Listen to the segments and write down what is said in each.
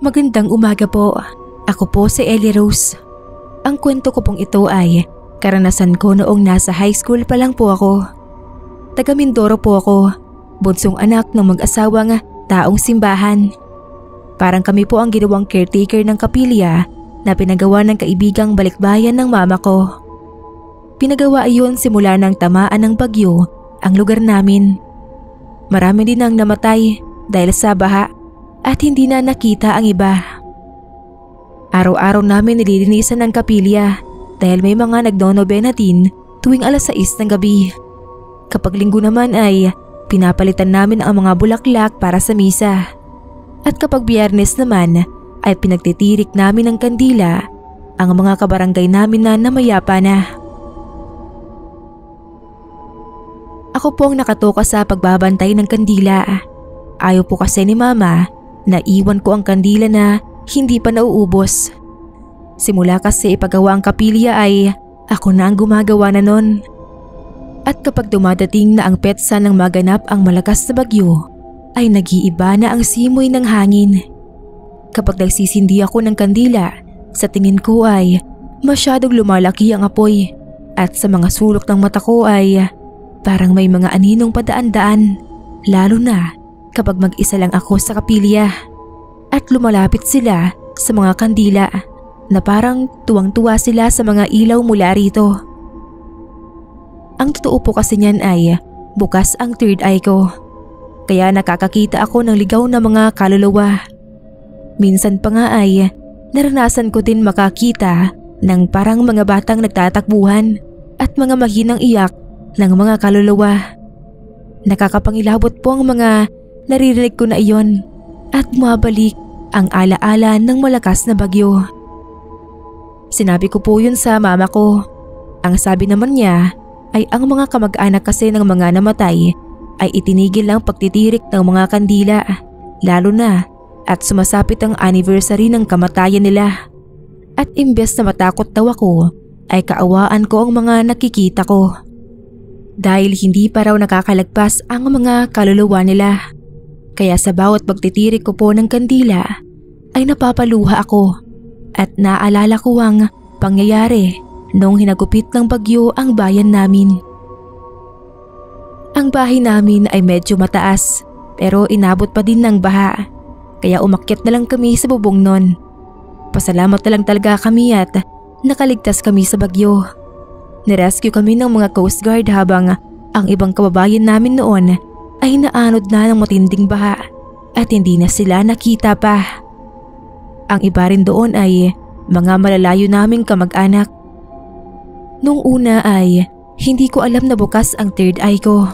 Magandang umaga po. Ako po si Ellie Rose. Ang kwento ko pong ito ay karanasan ko noong nasa high school pa lang po ako. Taga Mindoro po ako, bunsong anak ng mag-asawang taong simbahan. Parang kami po ang ginawang caretaker ng kapilya na pinagawa ng kaibigang balikbayan ng mama ko. Pinagawa iyon simula ng tamaan ng bagyo ang lugar namin. Marami din ang namatay dahil sa baha at hindi na nakita ang iba. Araw-araw namin nililinisan ng kapilya dahil may mga nagno-nobena din tuwing alas 6 ng gabi. Kapag linggo naman ay pinapalitan namin ang mga bulaklak para sa misa. At kapag Biyernes naman ay pinagtitirik namin ng kandila ang mga kabarangay namin na namayapa na. Ako po ang nakatoka sa pagbabantay ng kandila. Ayaw po kasi ni mama na iwan ko ang kandila na hindi pa nauubos. Simula kasi ipagawa ang kapilya ay ako na ang gumagawa na nun. At kapag dumadating na ang petsa ng maganap ang malakas na bagyo, ay nag-iiba na ang simoy ng hangin. Kapag nagsisindi ako ng kandila, sa tingin ko ay masyadong lumalaki ang apoy at sa mga sulok ng mata ko ay parang may mga aninong padaan-daan, lalo na kapag mag-isa lang ako sa kapilya at lumalapit sila sa mga kandila na parang tuwang-tuwa sila sa mga ilaw mula rito. Ang totoo po kasi niyan ay bukas ang third eye ko, kaya nakakakita ako ng ligaw na mga kaluluwa. Minsan pa nga ay naranasan ko din makakita ng parang mga batang nagtatakbuhan at mga mahinang iyak ng mga kaluluwa. Nakakapangilabot po ang mga naririnig ko na iyon at mabalik ang alaala ng malakas na bagyo. Sinabi ko po yun sa mama ko. Ang sabi naman niya ay ang mga kamag-anak kasi ng mga namatay ay itinigil ang pagtitirik ng mga kandila, lalo na at sumasapit ang anniversary ng kamatayan nila. At imbes na matakot daw ako ay kaawaan ko ang mga nakikita ko. Dahil hindi pa raw nakakalagpas ang mga kaluluwa nila. Kaya sa bawat pagtitirik ko po ng kandila ay napapaluha ako at naalala ko ang pangyayari noong hinagupit ng bagyo ang bayan namin. Ang bahay namin ay medyo mataas pero inabot pa din ng baha, kaya umakyat na lang kami sa bubong nun. Pasalamat na lang talaga kami at nakaligtas kami sa bagyo. Nirescue kami ng mga Coast Guard habang ang ibang kababayan namin noon ay naanod na ng matinding baha at hindi na sila nakita pa. Ang iba rin doon ay mga malalayo naming kamag-anak. Nung una ay hindi ko alam na bukas ang third eye ko.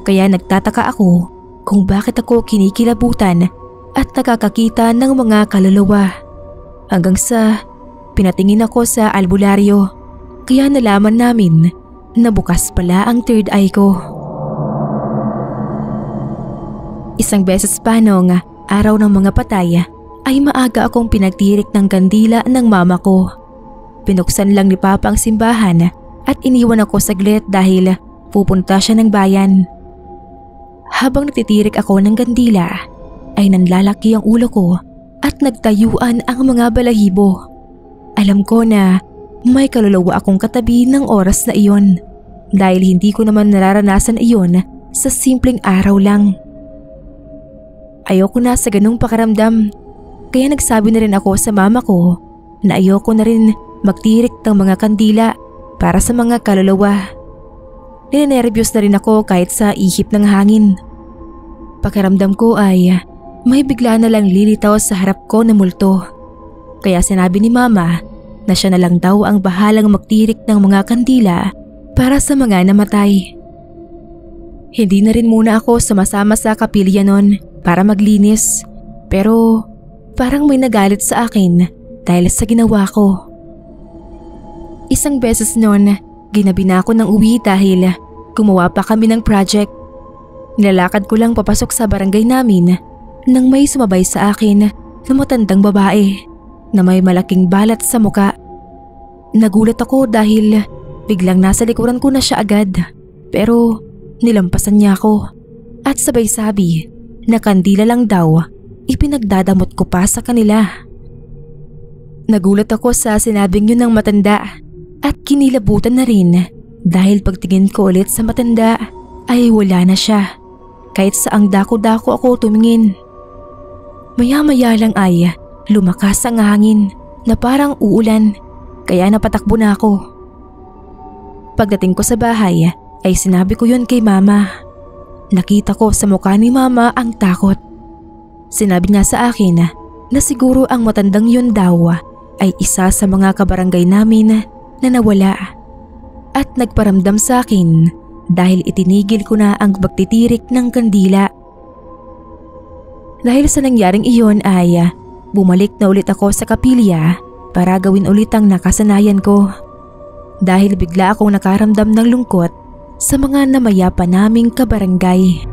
Kaya nagtataka ako kung bakit ako kinikilabutan at nakakakita ng mga kaluluwa. Hanggang sa pinatingin ako sa albularyo, kaya nalaman namin na bukas pala ang third eye ko. Isang beses pa noong araw ng mga patay ay maaga akong pinagtirik ng kandila ng mama ko. Pinuksan lang ni Papa ang simbahan at iniwan ako saglit dahil pupunta siya ng bayan. Habang nagtitirik ako ng kandila ay nanlalaki ang ulo ko at nagtayuan ang mga balahibo. Alam ko na may kaluluwa akong katabi ng oras na iyon dahil hindi ko naman nararanasan iyon sa simpleng araw lang. Ayoko na sa ganung pakaramdam, kaya nagsabi na rin ako sa mama ko na ayoko na rin magtirik ng mga kandila para sa mga kaluluwa. Ninenervyos na rin ako kahit sa ihip ng hangin. Pakiramdam ko ay may bigla na lang lilitaw sa harap ko na multo. Kaya sinabi ni mama na siya na lang daw ang bahalang magtirik ng mga kandila para sa mga namatay. Hindi na rin muna ako sumasama sa kapilya nun para maglinis, pero parang may nagalit sa akin dahil sa ginawa ko. Isang beses noon, ginabi na ako ng uwi dahil gumawa pa kami ng project. Nilalakad ko lang papasok sa barangay namin nang may sumabay sa akin na matandang babae na may malaking balat sa muka. Nagulat ako dahil biglang nasa likuran ko na siya agad, pero nilampasan niya ako at sabay sabi na kandila lang daw ipinagdadamot ko pa sa kanila. Nagulat ako sa sinabing yun ng matanda at kinilabutan na rin dahil pagtingin ko ulit sa matanda ay wala na siya kahit saang dako-dako ako tumingin. Maya-maya lang ay lumakas ang hangin na parang uulan kaya napatakbo na ako. Pagdating ko sa bahay ay sinabi ko yun kay mama. Nakita ko sa mukha ni mama ang takot. Sinabi niya sa akin na siguro ang matandang yun daw ay isa sa mga kabarangay namin na nawala at nagparamdam sa akin dahil itinigil ko na ang pagtitirik ng kandila. Dahil sa nangyaring iyon ay bumalik na ulit ako sa kapilya para gawin ulit ang nakasanayan ko dahil bigla akong nakaramdam ng lungkot sa mga namayapa naming kabarangay.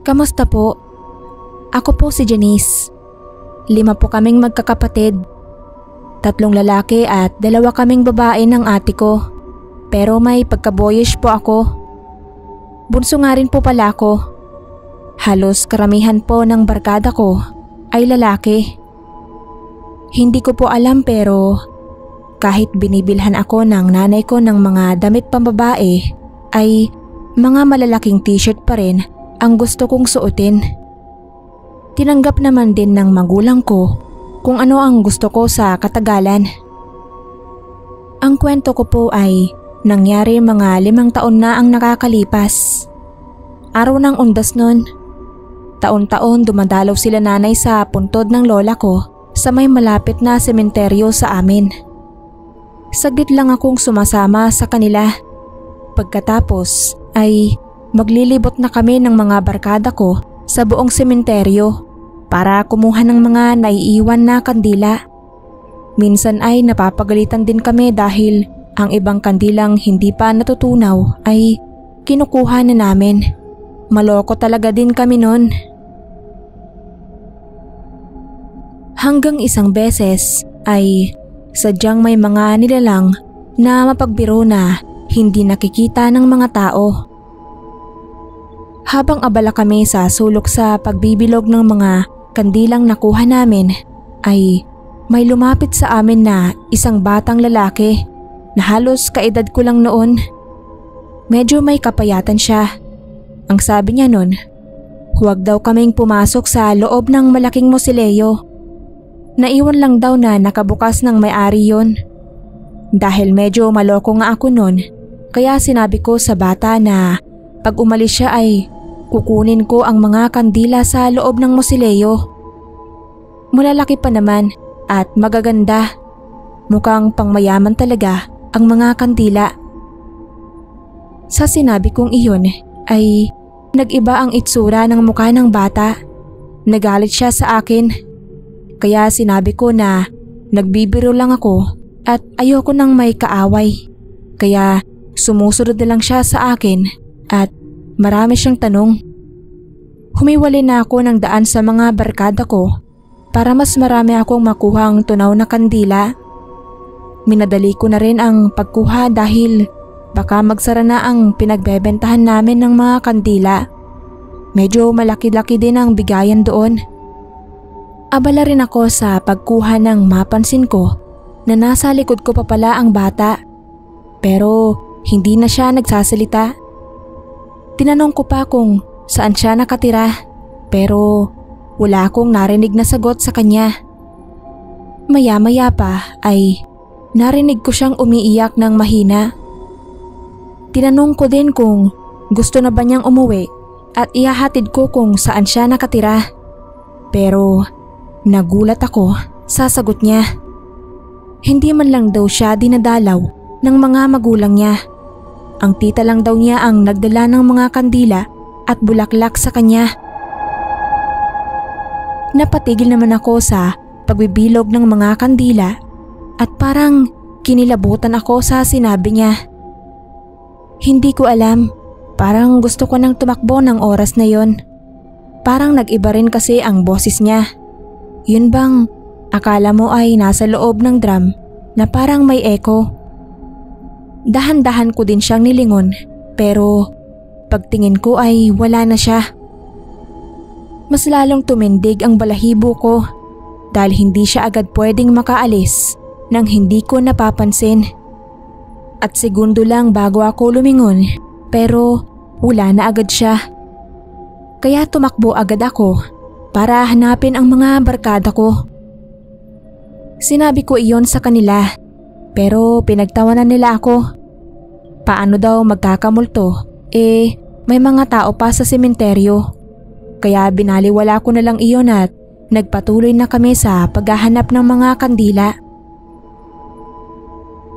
Kamusta po? Ako po si Janice. 5 po kaming magkakapatid. 3 lalaki at 2 kaming babae ng ate ko. Pero may pagka-boyish po ako. Bunso nga rin po pala ako. Halos karamihan po ng barkada ko ay lalaki. Hindi ko po alam pero kahit binibilhan ako ng nanay ko ng mga damit pambabae ay mga malalaking t-shirt pa rin ang gusto kong suotin. Tinanggap naman din ng magulang ko kung ano ang gusto ko sa katagalan. Ang kwento ko po ay nangyari mga 5 taon na ang nakakalipas. Araw ng Undas nun. Taon-taon dumadalaw sila nanay sa puntod ng lola ko sa may malapit na sementeryo sa amin. Saglit lang akong sumasama sa kanila. Pagkatapos ay maglilibot na kami ng mga barkada ko sa buong sementeryo para kumuha ng mga naiiwan na kandila. Minsan ay napapagalitan din kami dahil ang ibang kandilang hindi pa natutunaw ay kinukuha na namin. Maloko talaga din kami nun. Hanggang isang beses ay sadyang may mga nilalang na mapagbiro na hindi nakikita ng mga tao. Habang abala kami sa sulok sa pagbibilog ng mga kandilang nakuha namin ay may lumapit sa amin na isang batang lalaki na halos kaedad ko lang noon. Medyo may kapayatan siya. Ang sabi niya nun, huwag daw kaming pumasok sa loob ng malaking mausoleo. Naiwan lang daw na nakabukas ng may-ari yun. Dahil medyo maloko nga ako nun, kaya sinabi ko sa bata na pag umalis siya ay kukunin ko ang mga kandila sa loob ng mausoleo. Malalaki pa naman at magaganda. Mukhang pangmayaman talaga ang mga kandila. Sa sinabi kong iyon ay nag-iba ang itsura ng mukha ng bata. Nagalit siya sa akin. Kaya sinabi ko na nagbibiro lang ako at ayoko nang may kaaway. Kaya sumusunod na lang siya sa akin at marami siyang tanong. Humiwalay na ako ng daan sa mga barkada ko para mas marami akong makuhang tunaw na kandila. Minadali ko na rin ang pagkuha dahil baka magsara na ang pinagbebentahan namin ng mga kandila. Medyo malaki-laki din ang bigayan doon. Abala rin ako sa pagkuha ng mapansin ko na nasa likod ko pa pala ang bata. Pero hindi na siya nagsasalita. Tinanong ko pa kung saan siya nakatira pero wala akong narinig na sagot sa kanya. Maya-maya pa ay narinig ko siyang umiiyak ng mahina. Tinanong ko din kung gusto na ba niyang umuwi at ihahatid ko kung saan siya nakatira. Pero nagulat ako sa sagot niya. Hindi man lang daw siya dinadalaw ng mga magulang niya. Ang tita lang daw niya ang nagdala ng mga kandila at bulaklak sa kanya. Napatigil naman ako sa pagbibilog ng mga kandila at parang kinilabutan ako sa sinabi niya. Hindi ko alam, parang gusto ko nang tumakbo ng oras na yon. Parang nag-iba rin kasi ang boses niya. Yun bang akala mo ay nasa loob ng drum na parang may echo? Dahan-dahan ko din siyang nilingon pero pagtingin ko ay wala na siya. Mas lalong tumindig ang balahibo ko dahil hindi siya agad pwedeng makaalis nang hindi ko napapansin. At segundo lang bago ako lumingon pero wala na agad siya. Kaya tumakbo agad ako para hanapin ang mga barkada ko. Sinabi ko iyon sa kanila pero pinagtawanan nila ako. Paano daw magkakamulto? May mga tao pa sa sementeryo. Kaya binaliwala ko na lang iyon at nagpatuloy na kami sa paghahanap ng mga kandila.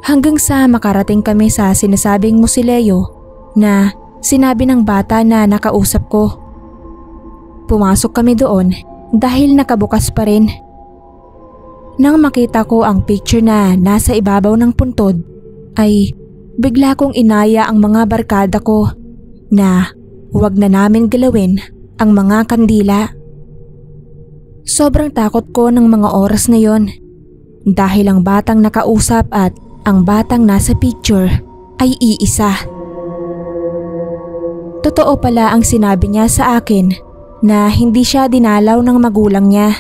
Hanggang sa makarating kami sa sinasabing musileo na sinabi ng bata na nakausap ko. Pumasok kami doon dahil nakabukas pa rin. Nang makita ko ang picture na nasa ibabaw ng puntod ay bigla kong inaya ang mga barkada ko na huwag na namin galawin ang mga kandila. Sobrang takot ko ng mga oras na yon dahil ang batang nakausap at ang batang nasa picture ay iisa. Totoo pala ang sinabi niya sa akin na hindi siya dinalaw ng magulang niya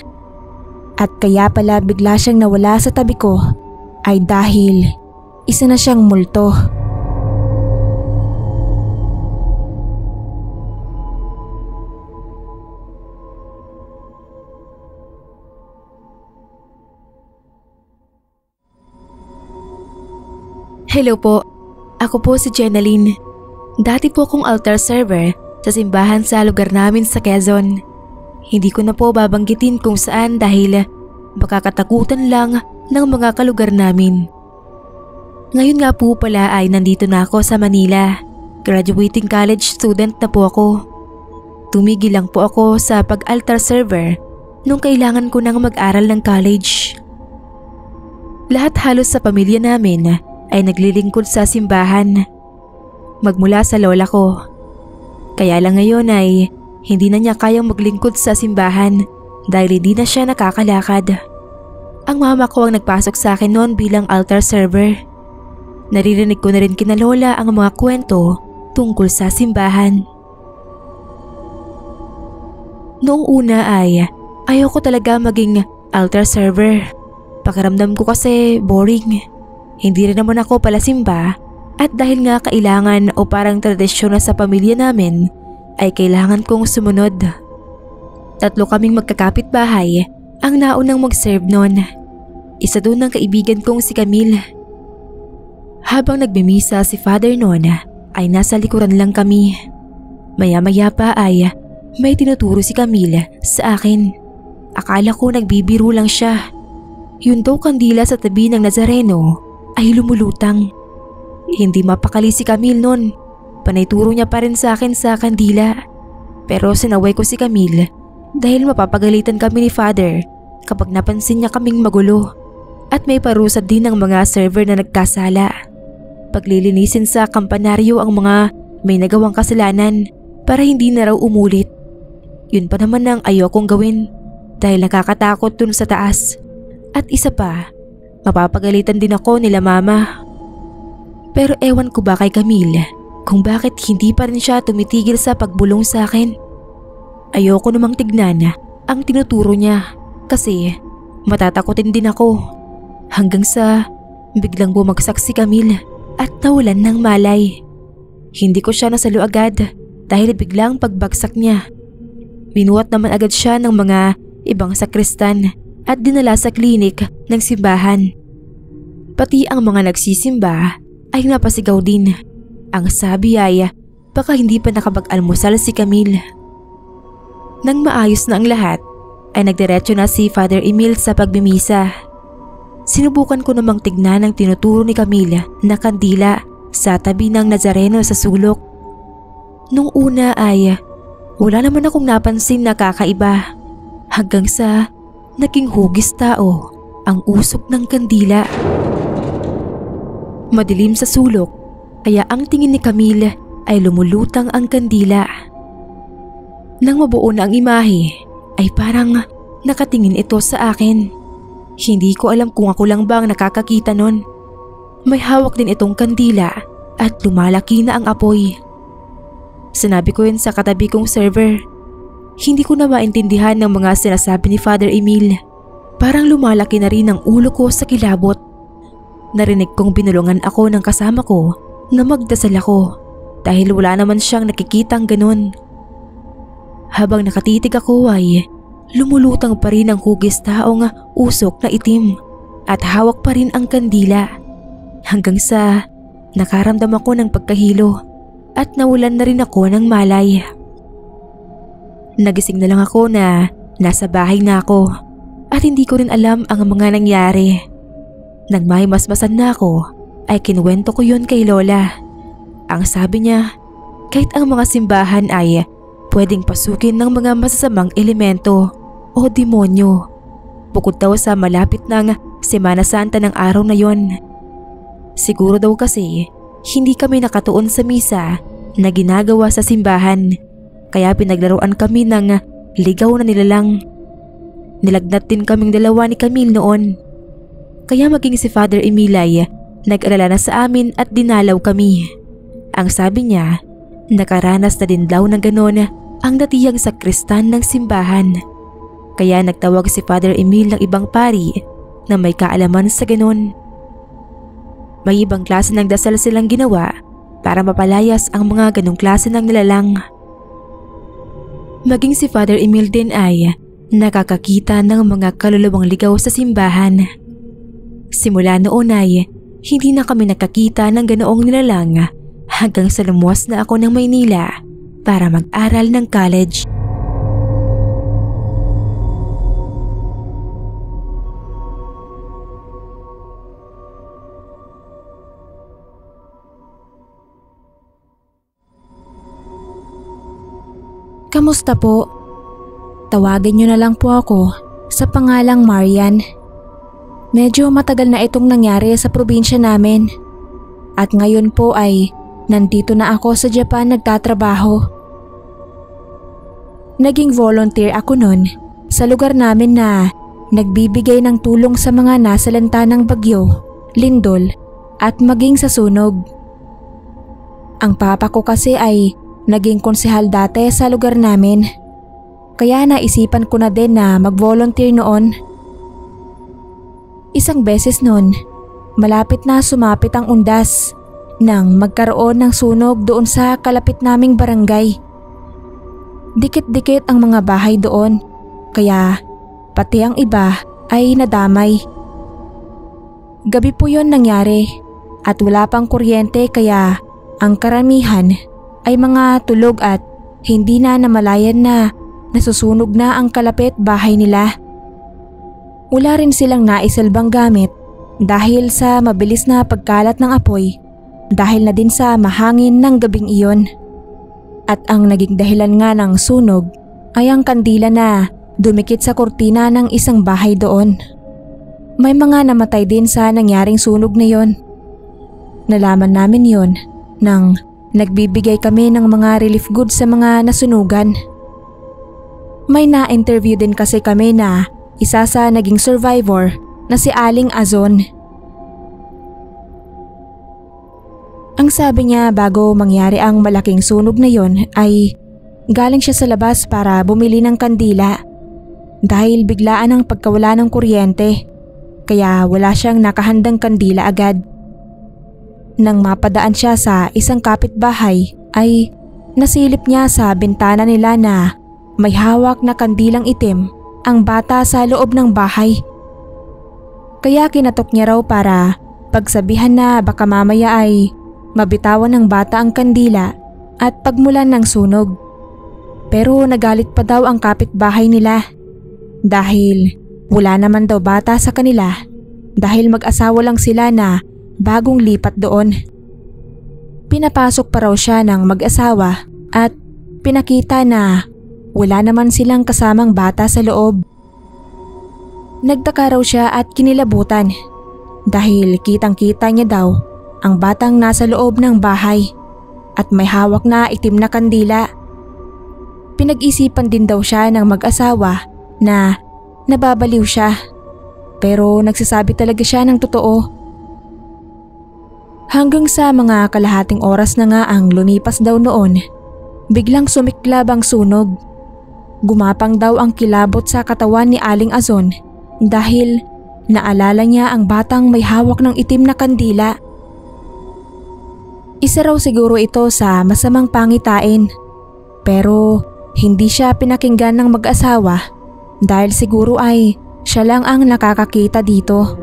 at kaya pala bigla siyang nawala sa tabi ko ay dahil isa na siyang multo. Hello po, ako po si Jenaline. Dati po akong altar server sa simbahan sa lugar namin sa Quezon. Hindi ko na po babanggitin kung saan dahil baka katakutan lang ng mga kalugar namin. Ngayon nga po pala ay nandito na ako sa Manila. Graduating college student na po ako. Tumigil lang po ako sa pag-altar server nung kailangan ko nang mag-aral ng college. Lahat halos sa pamilya namin ay naglilingkod sa simbahan. Magmula sa lola ko. Kaya lang ngayon ay hindi na niya kayang maglingkod sa simbahan dahil hindi na siya nakakalakad. Ang mama ko ang nagpasok sa akin noon bilang altar server. Naririnig ko na rin kina lola ang mga kwento tungkol sa simbahan. Noong una ay ayoko talaga maging altar server. Pakiramdam ko kasi boring. Hindi rin naman ako palasimba at dahil nga kailangan o parang tradisyon na sa pamilya namin ay kailangan kong sumunod. 3 kaming magkakapit-bahay ang naunang mag-serve noon. Isa doon ang kaibigan kong si Camille. Habang nagmimisa si Father noon ay nasa likuran lang kami. Maya-maya pa ay may tinuturo si Camille sa akin. Akala ko nagbibiro lang siya. Yun daw kandila sa tabi ng Nazareno ay lumulutang. Hindi mapakali si Camille noon. Panay turo niya pa rin sa akin sa kandila. Pero sinaway ko si Camille dahil mapapagalitan kami ni Father kapag napansin niya kaming magulo. At may parusa din ng mga server na nagkasala. Paglilinisin sa kampanaryo ang mga may nagawang kasalanan para hindi na raw umulit. Yun pa naman ang ayokong gawin dahil nakakatakot dun sa taas. At isa pa, mapapagalitan din ako nila mama. Pero ewan ko ba kay Camille kung bakit hindi pa rin siya tumitigil sa pagbulong sa akin. Ayoko namang tignan ang tinuturo niya kasi matatakotin din ako. Hanggang sa biglang bumagsak si Camille at nawalan ng malay. Hindi ko siya nasalo agad dahil biglang pagbagsak niya. Binuhat naman agad siya ng mga ibang sakristan at dinala sa klinik ng simbahan. Pati ang mga nagsisimba ay napasigaw din. Ang sabi ay baka hindi pa nakapag-almusal si Camille. Nang maayos na ang lahat ay nagdiretso na si Father Emil sa pagbimisa. Sinubukan ko namang tignan ang tinuturo ni Camille na kandila sa tabi ng Nazareno sa sulok. Nung una ay wala naman akong napansin na kakaiba hanggang sa naging hugis tao ang usok ng kandila. Madilim sa sulok kaya ang tingin ni Camille ay lumulutang ang kandila. Nang mabuo na ang imahe ay parang Nakatingin ito sa akin. Hindi ko alam kung ako lang ba ang nakakakita nun. May hawak din itong kandila at lumalaki na ang apoy. Sinabi ko yun sa katabi kong server. Hindi ko na maintindihan ng mga sinasabi ni Father Emil. Parang lumalaki na rin ang ulo ko sa kilabot. Narinig kong binulungan ako ng kasama ko na magdasal ako dahil wala naman siyang nakikitang ganun. Habang nakatitig ako ay lumulutang pa rin ang hugis taong usok na itim at hawak pa rin ang kandila hanggang sa nakaramdam ako ng pagkahilo at nawalan na rin ako ng malay. Nagising na lang ako na nasa bahay na ako at hindi ko rin alam ang mga nangyari. Nang may masmasan na ako ay kinuwento ko yun kay Lola. Ang sabi niya, kahit ang mga simbahan ay pwedeng pasukin ng mga masasamang elemento o demonyo. Bukod daw sa malapit ng Semana Santa ng araw na yon. Siguro daw kasi hindi kami nakatuon sa misa na ginagawa sa simbahan kaya pinaglaruan kami ng ligaw na nilalang. Nilagnat din kaming dalawa ni Camille noon. Kaya maging si Father Emil ay nag-alala na sa amin at dinalaw kami. Ang sabi niya, nakaranas na din daw ng ganon ang datiyang sakristan ng simbahan. Kaya nagtawag si Father Emil ng ibang pari na may kaalaman sa ganon. May ibang klase ng dasal silang ginawa para mapalayas ang mga ganong klase ng nilalang. Maging si Father Emil din ay nakakakita ng mga kaluluwang ligaw sa simbahan. Simula noon ay hindi na kami nakakita ng ganoong nilalang hanggang sa lumuwas na ako ng Maynila para mag-aral ng college. Kamusta po? Tawagin niyo na lang po ako sa pangalang Marian. Medyo matagal na itong nangyari sa probinsya namin. At ngayon po ay nandito na ako sa Japan nagtatrabaho. Naging volunteer ako nun sa lugar namin na nagbibigay ng tulong sa mga nasalanta ng bagyo, lindol at maging sa sunog. Ang papa ko kasi ay naging konsehal dati sa lugar namin. Kaya naisipan ko na din na mag-volunteer noon. Isang beses noon, malapit na sumapit ang undas nang magkaroon ng sunog doon sa kalapit naming barangay. Dikit-dikit ang mga bahay doon, kaya pati ang iba ay nadamay. Gabi po yon nangyari at wala pang kuryente kaya ang karamihan ay mga tulog at hindi na namalayan na nasusunog na ang kalapit bahay nila. Wala rin silang naisalbang gamit dahil sa mabilis na pagkalat ng apoy dahil na din sa mahangin ng gabing iyon. At ang naging dahilan nga ng sunog ay ang kandila na dumikit sa kurtina ng isang bahay doon. May mga namatay din sa nangyaring sunog na yon. Nalaman namin yon nang nagbibigay kami ng mga relief goods sa mga nasunugan. May na-interview din kasi kami na isa sa naging survivor na si Aling Azon. Ang sabi niya bago mangyari ang malaking sunog na yon ay galing siya sa labas para bumili ng kandila dahil biglaan ang pagkawala ng kuryente kaya wala siyang nakahandang kandila agad. Nang mapadaan siya sa isang kapitbahay ay nasilip niya sa bintana nila na may hawak na kandilang itim ang bata sa loob ng bahay. Kaya kinatok niya raw para pagsabihan na baka mamaya ay mabitawan ng bata ang kandila at pagmulan ng sunog. Pero nagalit pa daw ang kapitbahay nila dahil wala naman daw bata sa kanila dahil mag-asawa lang sila na bagong lipat doon. Pinapasok pa raw siya ng mag-asawa at pinakita na wala naman silang kasamang bata sa loob. Nagtaka raw siya at kinilabutan dahil kitang-kita niya daw ang batang nasa loob ng bahay at may hawak na itim na kandila. Pinag-isipan din daw siya ng mag-asawa na nababaliw siya. Pero nagsasabi talaga siya ng totoo. Hanggang sa mga kalahating oras na nga ang lumipas daw noon, biglang sumiklab ang sunog. Gumapang daw ang kilabot sa katawan ni Aling Azon dahil naalala niya ang batang may hawak ng itim na kandila. Isa raw siguro ito sa masamang pangitain, pero hindi siya pinakinggan ng mag-asawa dahil siguro ay siya lang ang nakakakita dito.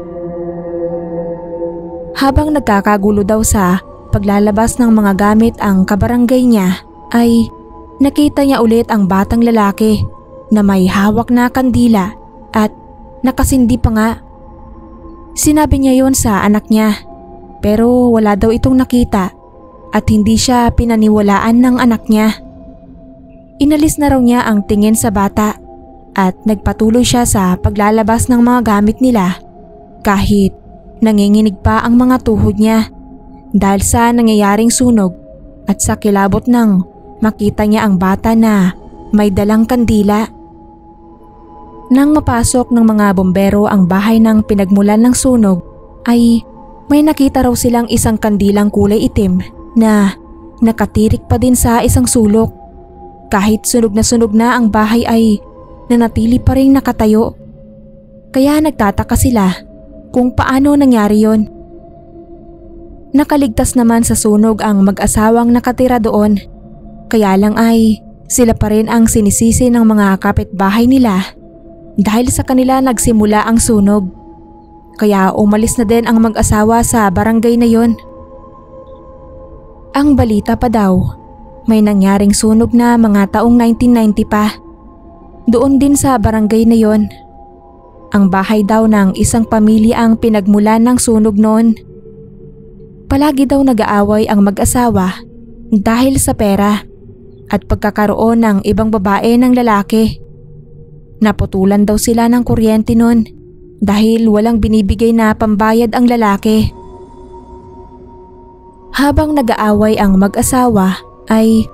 Habang nagkakagulo daw sa paglalabas ng mga gamit ang kabarangay niya, ay nakita niya ulit ang batang lalaki na may hawak na kandila at nakasindi pa nga. Sinabi niya yon sa anak niya, pero wala daw itong nakita at hindi siya pinaniwalaan ng anak niya. Inalis na raw niya ang tingin sa bata at nagpatuloy siya sa paglalabas ng mga gamit nila kahit nanginginig pa ang mga tuhod niya dahil sa nangyayaring sunog at sa kilabot ng makita niya ang bata na may dalang kandila. Nang mapasok ng mga bombero ang bahay ng pinagmulan ng sunog ay may nakita raw silang isang kandilang kulay itim na nakatirik pa din sa isang sulok. Kahit sunog na ang bahay ay nanatili pa rin nakatayo. Kaya nagtataka sila kung paano nangyari yon. Nakaligtas naman sa sunog ang mag-asawang nakatira doon. Kaya lang ay sila pa rin ang sinisisi ng mga kapitbahay nila dahil sa kanila nagsimula ang sunog. Kaya umalis na din ang mag-asawa sa barangay na yon. Ang balita pa daw, may nangyaring sunog na mga taong 1990 pa. Doon din sa barangay na yon. Ang bahay daw ng isang pamilya ang pinagmulan ng sunog noon. Palagi daw nag-aaway ang mag-asawa dahil sa pera at pagkakaroon ng ibang babae ng lalaki. Naputulan daw sila ng kuryente noon dahil walang binibigay na pambayad ang lalaki. Habang nag-aaway ang mag-asawa ay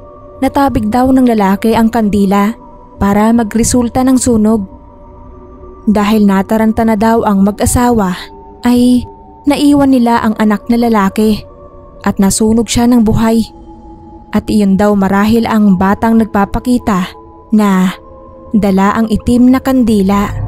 natabig daw ng lalaki ang kandila para magresulta ng sunog. Dahil nataranta na daw ang mag-asawa ay naiwan nila ang anak na lalaki at nasunog siya ng buhay. At iyon daw marahil ang batang nagpapakita na dala ang itim na kandila.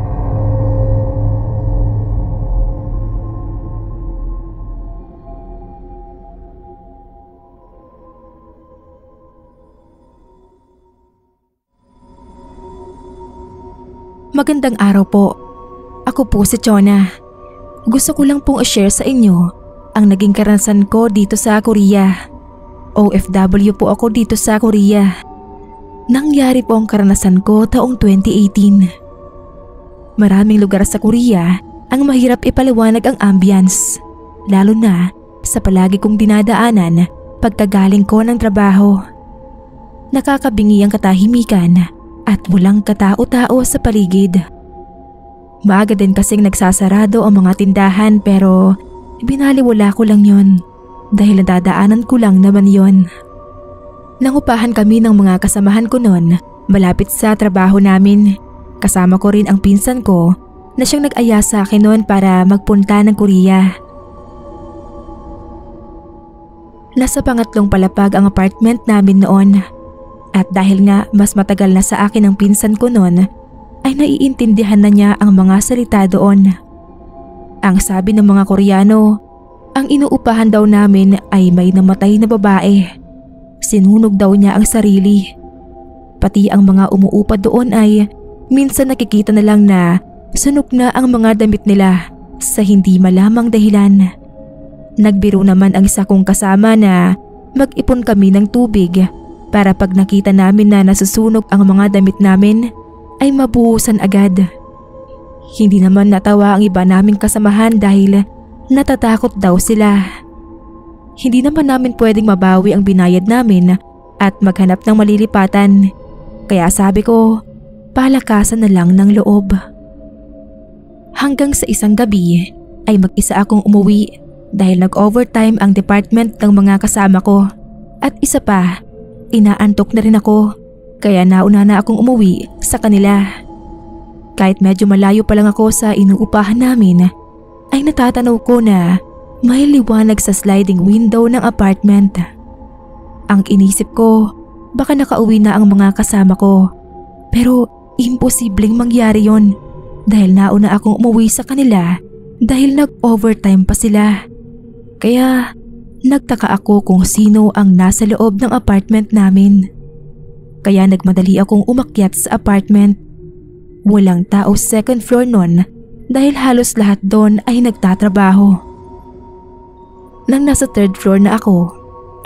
Magandang araw po. Ako po si Chona. Gusto ko lang pong i-share sa inyo ang naging karanasan ko dito sa Korea. OFW po ako dito sa Korea. Nangyari po ang karanasan ko taong 2018. Maraming lugar sa Korea ang mahirap ipaliwanag ang ambience, lalo na sa palagi kong dinadaanan pagkagaling ko ng trabaho. Nakakabingi ang katahimikan at walang katao-tao sa paligid. Maaga din kasing nagsasarado ang mga tindahan pero binaliwala ko lang yon dahil nadadaanan ko lang naman yon. Nangupahan kami ng mga kasamahan ko noon malapit sa trabaho namin. Kasama ko rin ang pinsan ko na siyang nag-aya sa akin noon para magpunta ng Korea. Nasa pangatlong palapag ang apartment namin noon. At dahil nga mas matagal na sa akin ang pinsan ko noon, ay naiintindihan na niya ang mga salita doon. Ang sabi ng mga Koreano, ang inuupahan daw namin ay may namatay na babae. Sinunog daw niya ang sarili. Pati ang mga umuupa doon ay minsan nakikita na lang na sunog na ang mga damit nila sa hindi malamang dahilan. Nagbiro naman ang isa kong kasama na mag-ipon kami ng tubig para pag nakita namin na nasusunog ang mga damit namin ay mabuhusan agad. Hindi naman natawa ang iba naming kasamahan dahil natatakot daw sila. Hindi naman namin pwedeng mabawi ang binayad namin at maghanap ng malilipatan. Kaya sabi ko, palakasan na lang ng loob. Hanggang sa isang gabi ay mag-isa akong umuwi dahil nag-overtime ang department ng mga kasama ko. At isa pa, inaantok na rin ako kaya nauna na akong umuwi sa kanila. Kahit medyo malayo pa lang ako sa inuupahan namin, ay natatanaw ko na may liwanag sa sliding window ng apartment. Ang inisip ko, baka nakauwi na ang mga kasama ko. Pero imposibleng mangyari yon dahil nauna akong umuwi sa kanila dahil nag-overtime pa sila. Kaya nagtaka ako kung sino ang nasa loob ng apartment namin. Kaya nagmadali akong umakyat sa apartment. Walang tao sa second floor nun dahil halos lahat doon ay nagtatrabaho. Nang nasa third floor na ako,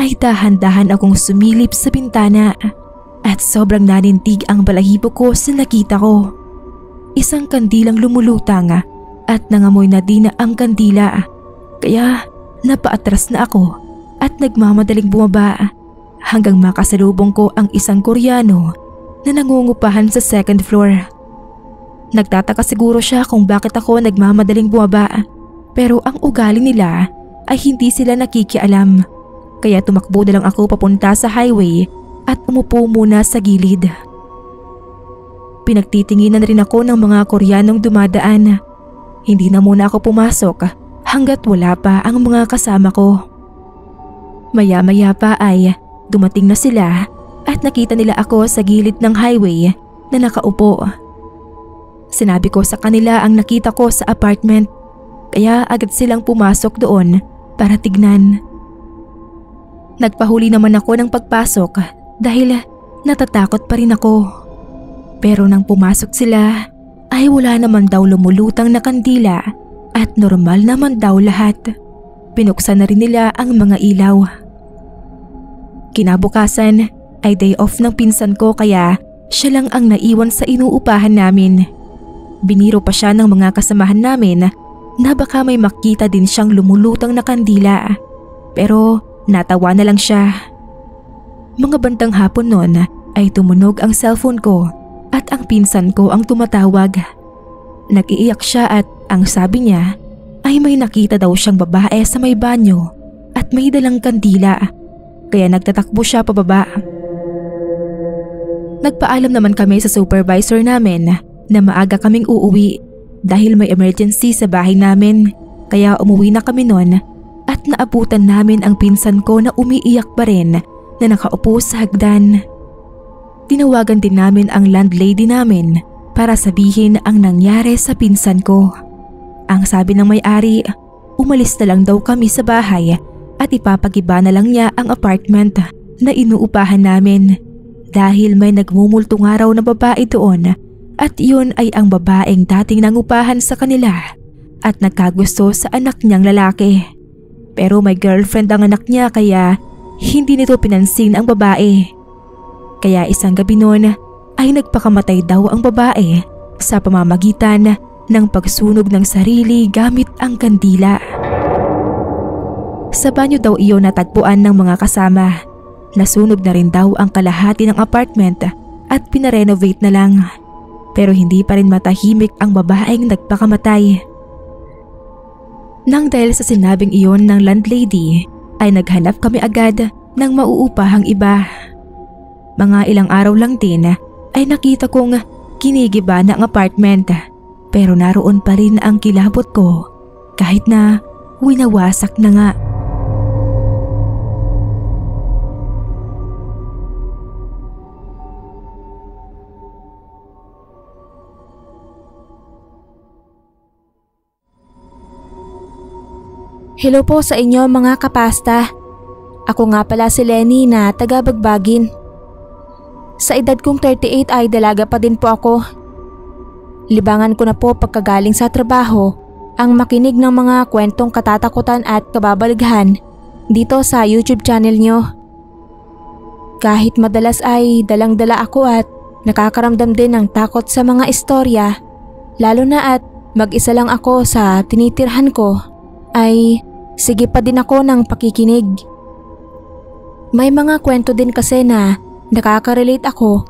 ay dahan-dahan akong sumilip sa bintana at sobrang nanintig ang balahibo ko sa nakita ko. Isang kandilang lumulutang at nangamoy na din ang kandila. Kaya napaatras na ako at nagmamadaling bumaba hanggang makasalubong ko ang isang Koreano na nangungupahan sa second floor. Nagtataka siguro siya kung bakit ako nagmamadaling bumaba, pero ang ugali nila ay hindi sila nakikialam. Kaya tumakbo na lang ako papunta sa highway at umupo muna sa gilid. Pinagtitinginan rin ako ng mga Koreanong dumadaan. Hindi na muna ako pumasok hanggat wala pa ang mga kasama ko. Maya-maya pa ay dumating na sila at nakita nila ako sa gilid ng highway na nakaupo. Sinabi ko sa kanila ang nakita ko sa apartment, kaya agad silang pumasok doon para tignan. Nagpahuli naman ako ng pagpasok dahil natatakot pa rin ako. Pero nang pumasok sila ay wala naman daw lumulutang na kandila at normal naman daw lahat. Pinuksan na rin nila ang mga ilaw. Kinabukasan ay day off ng pinsan ko kaya siya lang ang naiwan sa inuupahan namin. Biniro pa siya ng mga kasamahan namin na baka may makita din siyang lumulutang na kandila. Pero natawa na lang siya. Mga bandang hapon noon ay tumunog ang cellphone ko at ang pinsan ko ang tumatawag. Nag-iiyak siya at ang sabi niya ay may nakita daw siyang babae sa may banyo at may dalang kandila. Kaya nagtatakbo siya pababa. Nagpaalam naman kami sa supervisor namin na maaga kaming uuwi dahil may emergency sa bahay namin. Kaya umuwi na kami noon at naabutan namin ang pinsan ko na umiiyak pa rin na nakaupo sa hagdan. Tinawagan din namin ang landlady namin para sabihin ang nangyari sa pinsan ko. Ang sabi ng may-ari, umalis na lang daw kami sa bahay at ipapagiba na lang niya ang apartment na inuupahan namin dahil may nagmumultong araw na babae doon. At yun ay ang babaeng dating nangupahan sa kanila at nagkagusto sa anak niyang lalaki. Pero may girlfriend ang anak niya kaya hindi nito pinansin ang babae. Kaya isang gabi noon ay nagpakamatay daw ang babae sa pamamagitan ng pagsunog ng sarili gamit ang kandila. Sa banyo daw iyon natagpuan ng mga kasama. Nasunog na rin daw ang kalahati ng apartment at pinarenovate na lang. Pero hindi pa rin matahimik ang babaeng nagpakamatay. Nang dahil sa sinabing iyon ng landlady ay naghanap kami agad ng mauupahang iba. Mga ilang araw lang din ay nakita kong kinigiba na ang apartment pero naroon pa rin ang kilabot ko kahit na winawasak na nga. Hello po sa inyo mga kapasta. Ako nga pala si Lenny na taga Bagbagin. Sa edad kong 38 ay dalaga pa din po ako. Libangan ko na po pagkagaling sa trabaho ang makinig ng mga kwentong katatakutan at kababalaghan dito sa YouTube channel nyo. Kahit madalas ay dalang-dala ako at nakakaramdam din ng takot sa mga istorya, lalo na at mag-isa lang ako sa tinitirhan ko, ay sige pa din ako ng pakikinig. May mga kwento din kasi na nakaka-relate ako,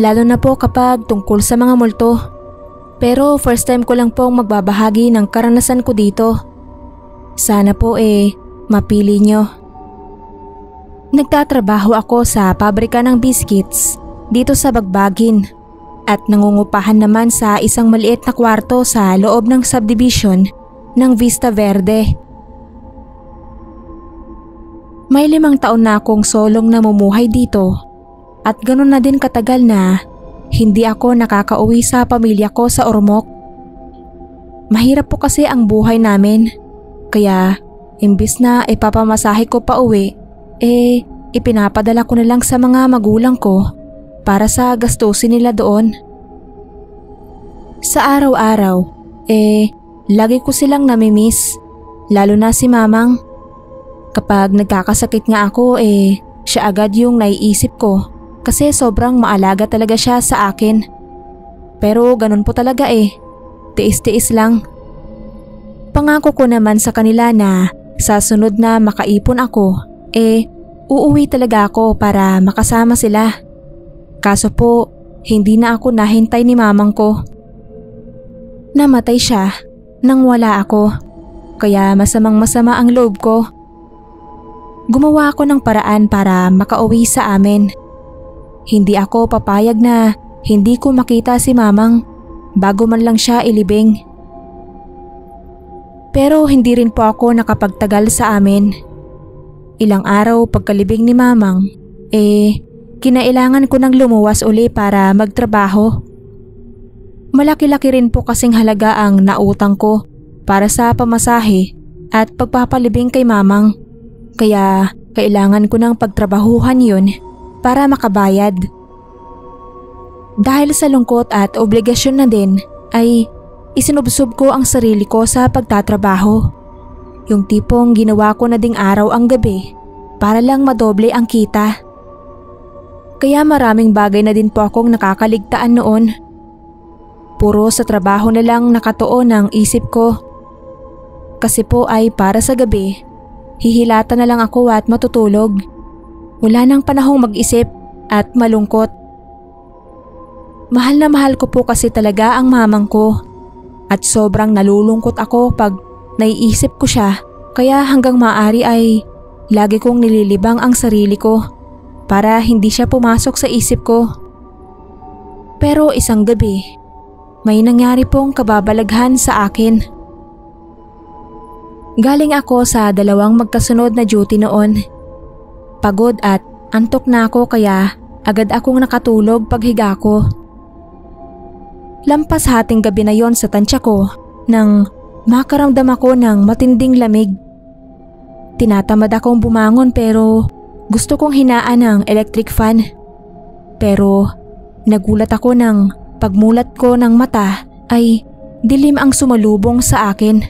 lalo na po kapag tungkol sa mga multo. Pero first time ko lang pong magbabahagi ng karanasan ko dito. Sana po mapili nyo. Nagtatrabaho ako sa pabrika ng biscuits dito sa Bagbagin. at nangungupahan naman sa isang maliit na kwarto sa loob ng subdivision ng Vista Verde. May 5 taon na akong solong namumuhay dito at ganun na din katagal na hindi ako nakakauwi sa pamilya ko sa Ormoc. Mahirap po kasi ang buhay namin, kaya imbis na ipapamasahe ko pa uwi, ipinapadala ko na lang sa mga magulang ko para sa gastusin nila doon. Sa araw-araw, lagi ko silang namimiss, lalo na si mamang. Kapag nagkakasakit nga ako, siya agad yung naiisip ko kasi sobrang maalaga talaga siya sa akin. Pero ganun po talaga tiis-tiis lang. Pangako ko naman sa kanila na sa sunod na makaipon ako, uuwi talaga ako para makasama sila. Kaso po, hindi na ako nahintay ni mamang ko. Namatay siya nang wala ako, kaya masamang-masama ang loob ko. Gumawa ako ng paraan para makauwi sa amin. Hindi ako papayag na hindi ko makita si mamang bago man lang siya ilibing. Pero hindi rin po ako nakapagtagal sa amin. Ilang araw pagkalibing ni mamang, kinailangan ko nang lumuwas uli para magtrabaho. Malaki-laki rin po kasing halaga ang nautang ko para sa pamasahe at pagpapalibing kay mamang. Kaya kailangan ko ng pagtrabahuhan yun para makabayad. Dahil sa lungkot at obligasyon na din ay isinubsob ko ang sarili ko sa pagtatrabaho. Yung tipong ginawa ko na ding araw ang gabi para lang madoble ang kita. Kaya maraming bagay na din po akong nakakaligtaan noon. Puro sa trabaho na lang nakatuon ang isip ko. Kasi po ay para sa gabi, hihilata na lang ako at matutulog. Wala nang panahong mag-isip at malungkot. Mahal na mahal ko po kasi talaga ang mamang ko. At sobrang nalulungkot ako pag naiisip ko siya, kaya hanggang maaari ay lagi kong nililibang ang sarili ko para hindi siya pumasok sa isip ko. Pero isang gabi, may nangyari pong kababalaghan sa akin. Galing ako sa 2 magkasunod na duty noon. Pagod at antok na ako kaya agad akong nakatulog paghiga ko. Lampas hating gabi na yon sa tansya ko nang makaramdam ako ng matinding lamig. Tinatamad akong bumangon pero gusto kong hinaan ng electric fan. Pero nagulat ako nang pagmulat ko ng mata ay dilim ang sumalubong sa akin.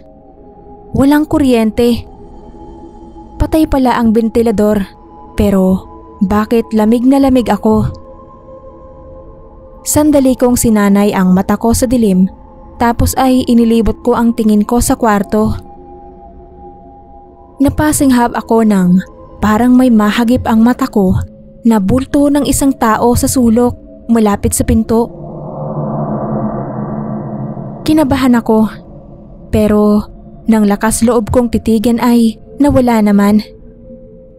Walang kuryente. Patay pala ang bentilador, pero bakit lamig na lamig ako? Sandali kong sinanay ang mata ko sa dilim, tapos ay inilibot ko ang tingin ko sa kwarto. Napasinghap ako ng parang may mahagip ang mata ko na bulto ng isang tao sa sulok malapit sa pinto. Kinabahan ako, pero nang lakas loob kong titigan ay nawala naman.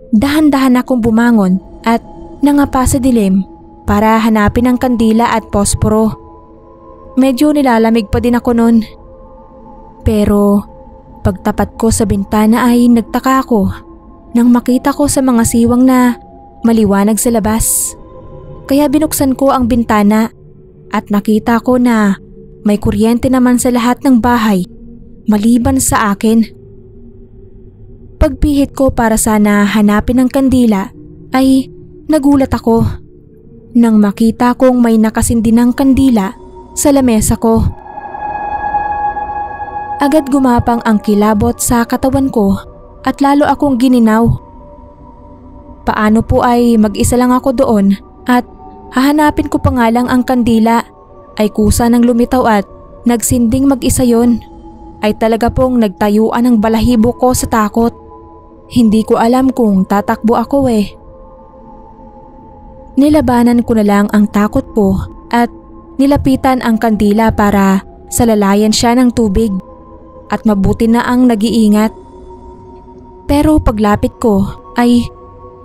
Dahan-dahan akong bumangon at nangapa sa dilim para hanapin ang kandila at posporo. Medyo nilalamig pa din ako noon. Pero pagtapat ko sa bintana ay nagtaka ako nang makita ko sa mga siwang na maliwanag sa labas. Kaya binuksan ko ang bintana at nakita ko na may kuryente naman sa lahat ng bahay maliban sa akin. Pagpihit ko para sana hanapin ang kandila ay nagulat ako nang makita kong may nakasindi ng kandila sa lamesa ko. Agad gumapang ang kilabot sa katawan ko at lalo akong gininaw. Paano po ay mag-isa lang ako doon at hahanapin ko pa nga lang ang kandila ay kusa ng lumitaw at nagsinding mag-isa yon. Ay talaga pong nagtayuan ang balahibo ko sa takot. Hindi ko alam kung tatakbo ako Nilabanan ko na lang ang takot ko at nilapitan ang kandila para salalayan siya ng tubig at mabuti na ang nag-iingat. Pero paglapit ko ay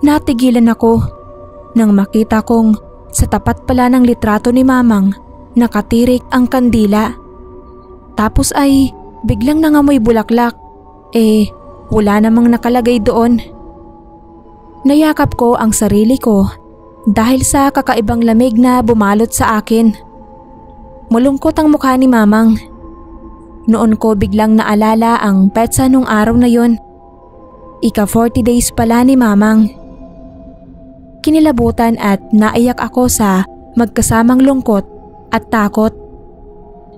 natigilan ako nang makita kong sa tapat pala ng litrato ni mamang nakatirik ang kandila. Tapos ay biglang nangamoy bulaklak. Wala namang nakalagay doon. Nayakap ko ang sarili ko dahil sa kakaibang lamig na bumalot sa akin. Malungkot ang mukha ni Mamang. Noon ko biglang naalala ang petsa nung araw na yon. Ika 40 days pala ni Mamang. Kinilabutan at naiyak ako sa magkasamang lungkot at takot.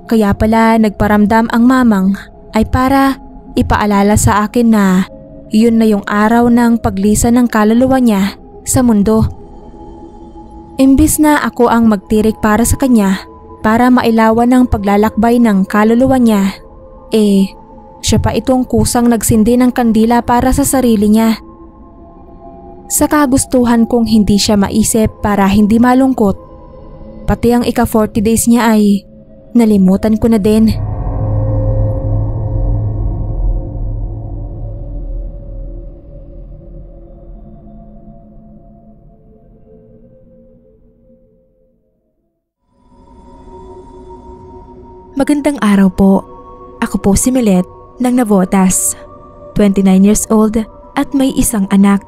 Kaya pala nagparamdam ang Mamang ay para ipaalala sa akin na yun na yung araw ng paglisan ng kaluluwa niya sa mundo. Imbis na ako ang magtirik para sa kanya para mailawan ng paglalakbay ng kaluluwa niya, siya pa itong kusang nagsindi ng kandila para sa sarili niya. Sa kagustuhan kong hindi siya maisip para hindi malungkot, pati ang ika 40 days niya ay nalimutan ko na din. Magandang araw po. Ako po si Milet ng Navotas, 29 years old at may isang anak.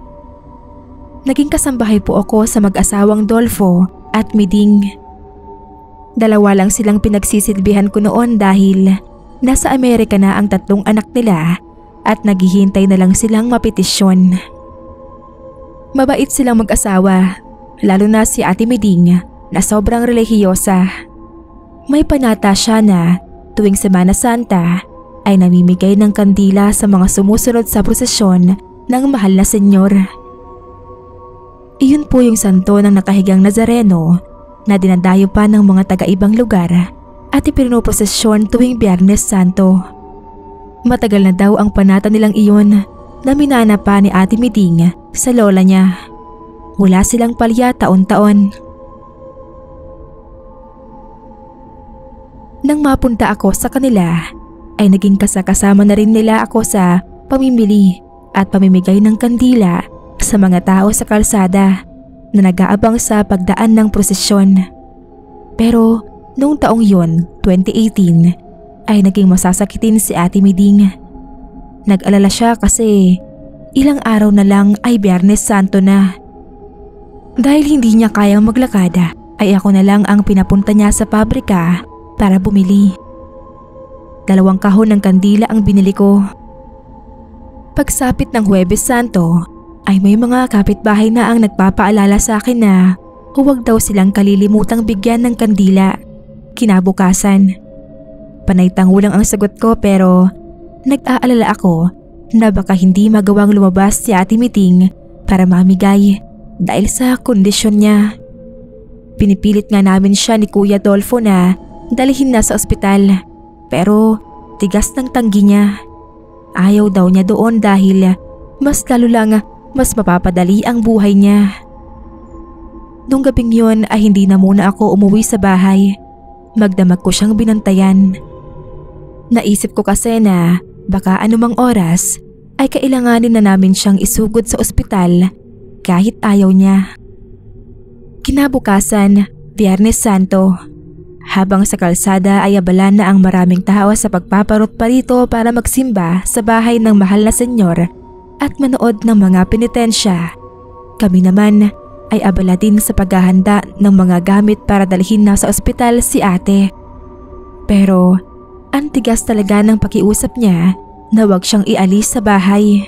Naging kasambahay po ako sa mag-asawang Dolfo at Miding. Dalawa lang silang pinagsisilbihan ko noon dahil nasa Amerika na ang tatlong anak nila at naghihintay na lang silang mapetisyon. Mabait silang mag-asawa, lalo na si Ate Miding na sobrang relihiyosa. May panata siya na tuwing Semana Santa ay namimigay ng kandila sa mga sumusunod sa prosesyon ng mahal na senyor. Iyon po yung santo ng nakahigang Nazareno na dinadayo pa ng mga taga-ibang lugar at ipinoprosesyon tuwing Biyernes Santo. Matagal na daw ang panata nilang iyon na minana pa ni Ate Miding sa lola niya. Wala silang palya taon-taon. Nang mapunta ako sa kanila, ay naging kasama na rin nila ako sa pamimili at pamimigay ng kandila sa mga tao sa kalsada na nag-aabang sa pagdaan ng prosesyon. Pero noong taong yon, 2018, ay naging masasakitin si Ate Miding. Nag-alala siya kasi ilang araw na lang ay Biyernes Santo na. Dahil hindi niya kayang maglakad, ay ako na lang ang pinapunta niya sa pabrika para bumili. 2 kahon ng kandila ang binili ko. Pagsapit ng Huwebes Santo ay may mga kapitbahay na ang nagpapaalala sa akin na huwag daw silang kalilimutang bigyan ng kandila kinabukasan. Panay-tango lang ang sagot ko pero nag-aalala ako na baka hindi magawang lumabas si Ate Miding para mamigay dahil sa kondisyon niya. Pinipilit nga namin siya ni Kuya Dolfo na dalhin na sa ospital pero tigas ng tanggi niya. Ayaw daw niya doon dahil mas lalo lang mas mapapadali ang buhay niya. Nung gabing yun ay hindi na muna ako umuwi sa bahay. Magdamag ko siyang binantayan. Naisip ko kasi na baka anumang oras ay kailanganin na namin siyang isugod sa ospital kahit ayaw niya. Kinabukasan, Biyernes Santo. Habang sa kalsada ay abala na ang maraming tao sa pagpaparot pa rito para magsimba sa bahay ng mahal na senyor at manood ng mga penitensya. Kami naman ay abala din sa paghahanda ng mga gamit para dalhin na sa ospital si ate. Pero ang tigas talaga ng pakiusap niya na wag siyang ialis sa bahay.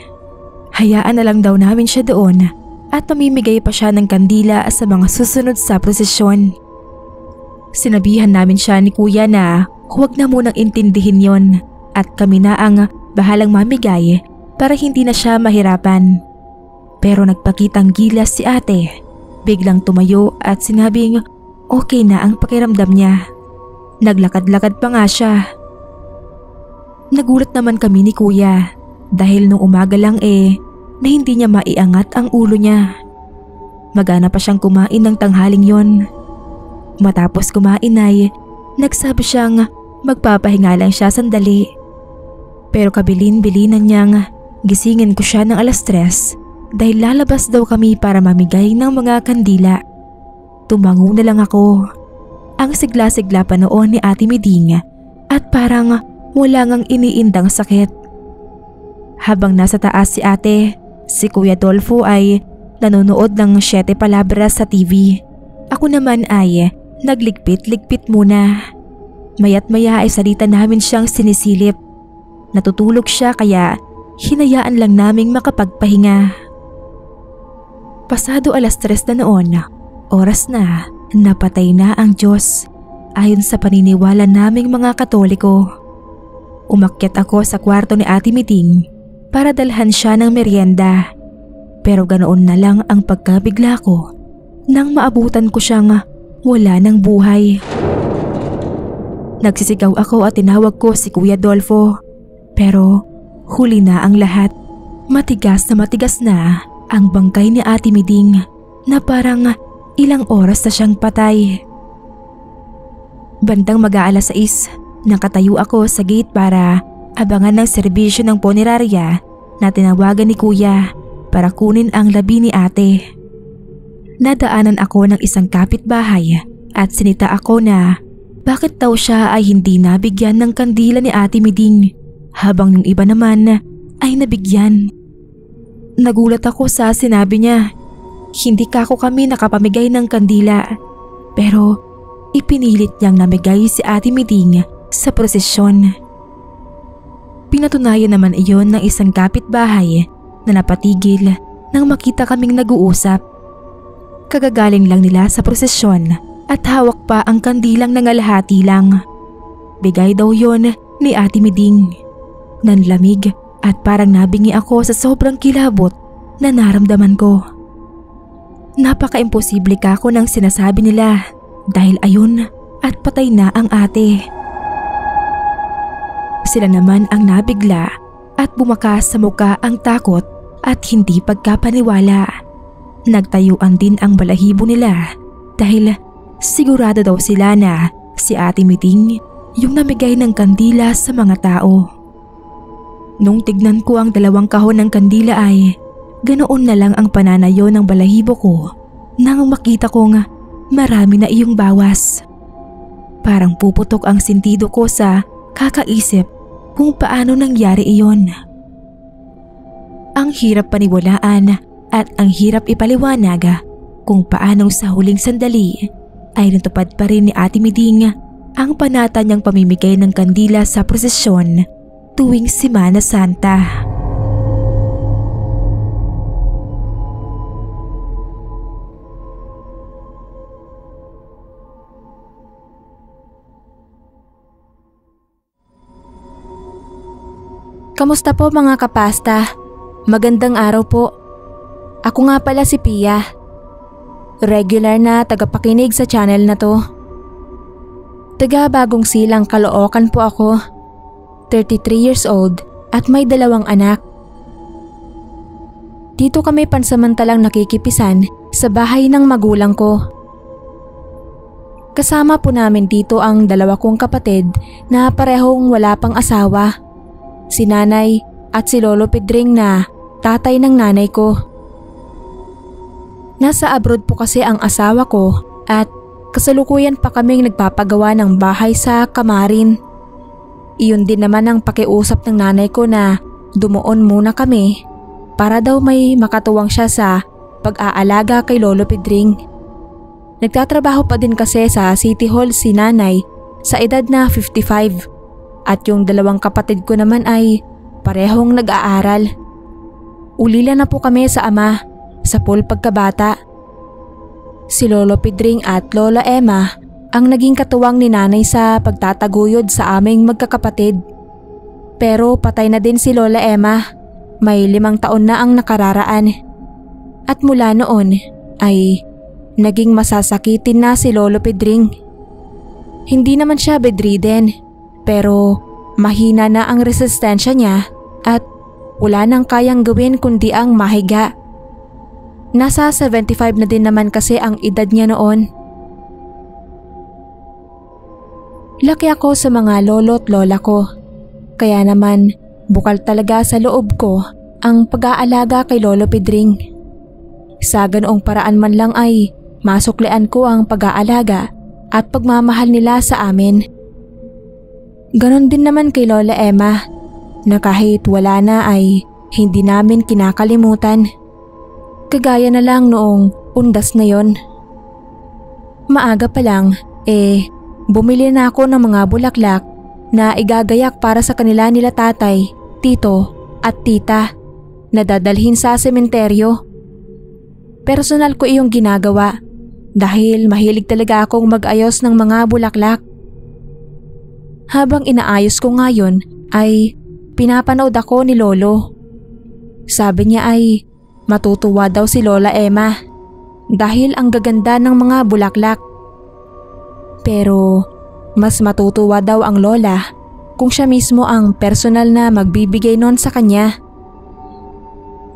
Hayaan na lang daw namin siya doon at mamimigay pa siya ng kandila sa mga susunod sa prosesyon. Sinabihan namin siya ni Kuya na huwag na munang intindihin yon at kami na ang bahalang mamigay para hindi na siya mahirapan. Pero nagpakitang gilas si ate. Biglang tumayo at sinabing okay na ang pakiramdam niya. Naglakad-lakad pa nga siya. Nagulat naman kami ni Kuya dahil nung umaga lang na hindi niya maiangat ang ulo niya. Magana pa siyang kumain ng tanghaling yon. Matapos kumain ay nagsabi siyang magpapahinga lang siya sandali. Pero kabilin-bilinan niyang gisingin ko siya ng 3:00 dahil lalabas daw kami para mamigay ng mga kandila. Tumango na lang ako. ang sigla-sigla pa noon ni Ate Miding at parang wala ngang iniindang sakit. Habang nasa taas si ate, si Kuya Dolfo ay nanonood ng 7 Palabras sa TV. Ako naman ay nagligpit-ligpit muna. Maya't maya ay salita namin siyang sinisilip. Natutulog siya kaya hinayaan lang naming makapagpahinga. Pasado 3:00 na noon, oras na napatay na ang Diyos ayon sa paniniwala naming mga Katoliko. Umakyat ako sa kwarto ni Ate Miding para dalhan siya ng merienda. Pero ganoon na lang ang pagkabigla ko nang maabutan ko siyang wala ng buhay. Nagsisigaw ako at tinawag ko si Kuya Dolfo. Pero huli na ang lahat. Matigas na ang bangkay ni Ate Miding na parang ilang oras na siyang patay. Bandang mag-aalas 6, nakatayo ako sa gate para abangan ng serbisyo ng punerarya na tinawagan ni Kuya para kunin ang labi ni ate. Nadaanan ako ng isang kapitbahay at sinita ako na bakit daw siya ay hindi nabigyan ng kandila ni Ate Miding habang yung iba naman ay nabigyan. Nagulat ako sa sinabi niya. Hindi kako kami nakapamigay ng kandila pero ipinilit niyang namigay si Ate Miding sa prosesyon. Pinatunayan naman iyon ng isang kapitbahay na napatigil nang makita kaming nag-uusap. Kagagaling lang nila sa prosesyon at hawak pa ang kandilang nangalahati lang. Bigay daw yon ni Ate Miding. Nanlamig at parang nabingi ako sa sobrang kilabot na naramdaman ko. Napaka-imposible kako ng sinasabi nila dahil ayun at patay na ang ate. Sila naman ang nabigla at bumakas sa muka ang takot at hindi pagkapaniwala. Nagtayuan din ang balahibo nila dahil sigurado daw sila na si Ate Miding yung namigay ng kandila sa mga tao. Nung tignan ko ang 2 kahon ng kandila ay ganoon na lang ang pananayo ng balahibo ko nang makita kong marami na iyong bawas. Parang puputok ang sentido ko sa kakaisip kung paano nangyari iyon. Ang hirap paniwalaan at ang hirap ipaliwanag kung paanong sa huling sandali ay natupad pa rin ni Ate Miding ang panata niyang pamimigay ng kandila sa prosesyon tuwing Semana Santa. Kamusta po mga kapasta? Magandang araw po. Ako nga pala si Pia. Regular na tagapakinig sa channel na to. Taga Bagong Silang, Caloocan po ako. 33 years old at may 2 anak. Dito kami pansamantalang nakikipisan sa bahay ng magulang ko. Kasama po namin dito ang 2 kong kapatid na parehong wala pang asawa. Si nanay at si Lolo Pedring na tatay ng nanay ko. Nasa abroad po kasi ang asawa ko at kasalukuyan pa kaming nagpapagawa ng bahay sa Kamarin. Iyon din naman ang pakiusap ng nanay ko na dumuon muna kami para daw may makatuwang siya sa pag-aalaga kay Lolo Pedring. Nagtatrabaho pa din kasi sa City Hall si nanay sa edad na 55 at yung 2 kapatid ko naman ay parehong nag-aaral. Ulila na po kami sa ama sa pool pagkabata. Si Lolo Pedring at Lola Emma ang naging katuwang ni nanay sa pagtataguyod sa aming magkakapatid. Pero patay na din si Lola Emma, may 5 taon na ang nakararaan. At mula noon ay naging masasakitin na si Lolo Pedring. Hindi naman siya bedridden pero mahina na ang resistensya niya at wala nang kayang gawin kundi ang mahiga. Nasa 75 na din naman kasi ang edad niya noon. Laki ako sa mga lolo at lola ko. Kaya naman bukal talaga sa loob ko ang pag-aalaga kay Lolo Pedring. Sa ganoong paraan man lang ay masuklian ko ang pag-aalaga at pagmamahal nila sa amin. Ganon din naman kay Lola Emma na kahit wala na ay hindi namin kinakalimutan. Kagaya na lang noong undas na yon. Maaga pa lang bumili na ako ng mga bulaklak na igagayak para sa kanila nila tatay, tito at tita na dadalhin sa sementeryo. Personal ko iyong ginagawa dahil mahilig talaga akong mag-ayos ng mga bulaklak. Habang inaayos ko ngayon ay pinapanood ako ni Lolo. Sabi niya ay matutuwa daw si Lola Emma dahil ang gaganda ng mga bulaklak. Pero mas matutuwa daw ang lola kung siya mismo ang personal na magbibigay nun sa kanya.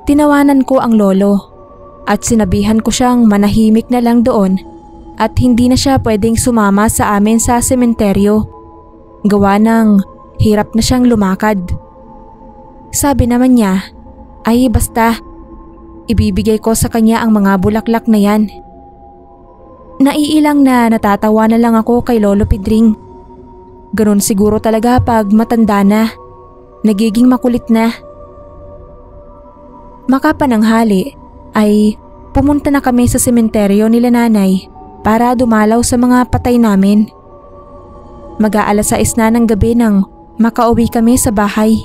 Tinawanan ko ang lolo at sinabihan ko siyang manahimik na lang doon at hindi na siya pwedeng sumama sa amin sa sementeryo. Gawa ng hirap na siyang lumakad. Sabi naman niya ay basta ibibigay ko sa kanya ang mga bulaklak na yan. Naiilang na natatawa na lang ako kay Lolo Pedring. Ganon siguro talaga pag matanda na, nagiging makulit na. Makapananghali ay pumunta na kami sa sementeryo nila nanay para dumalaw sa mga patay namin. Mag-aalas 6 na ng gabi nang makauwi kami sa bahay.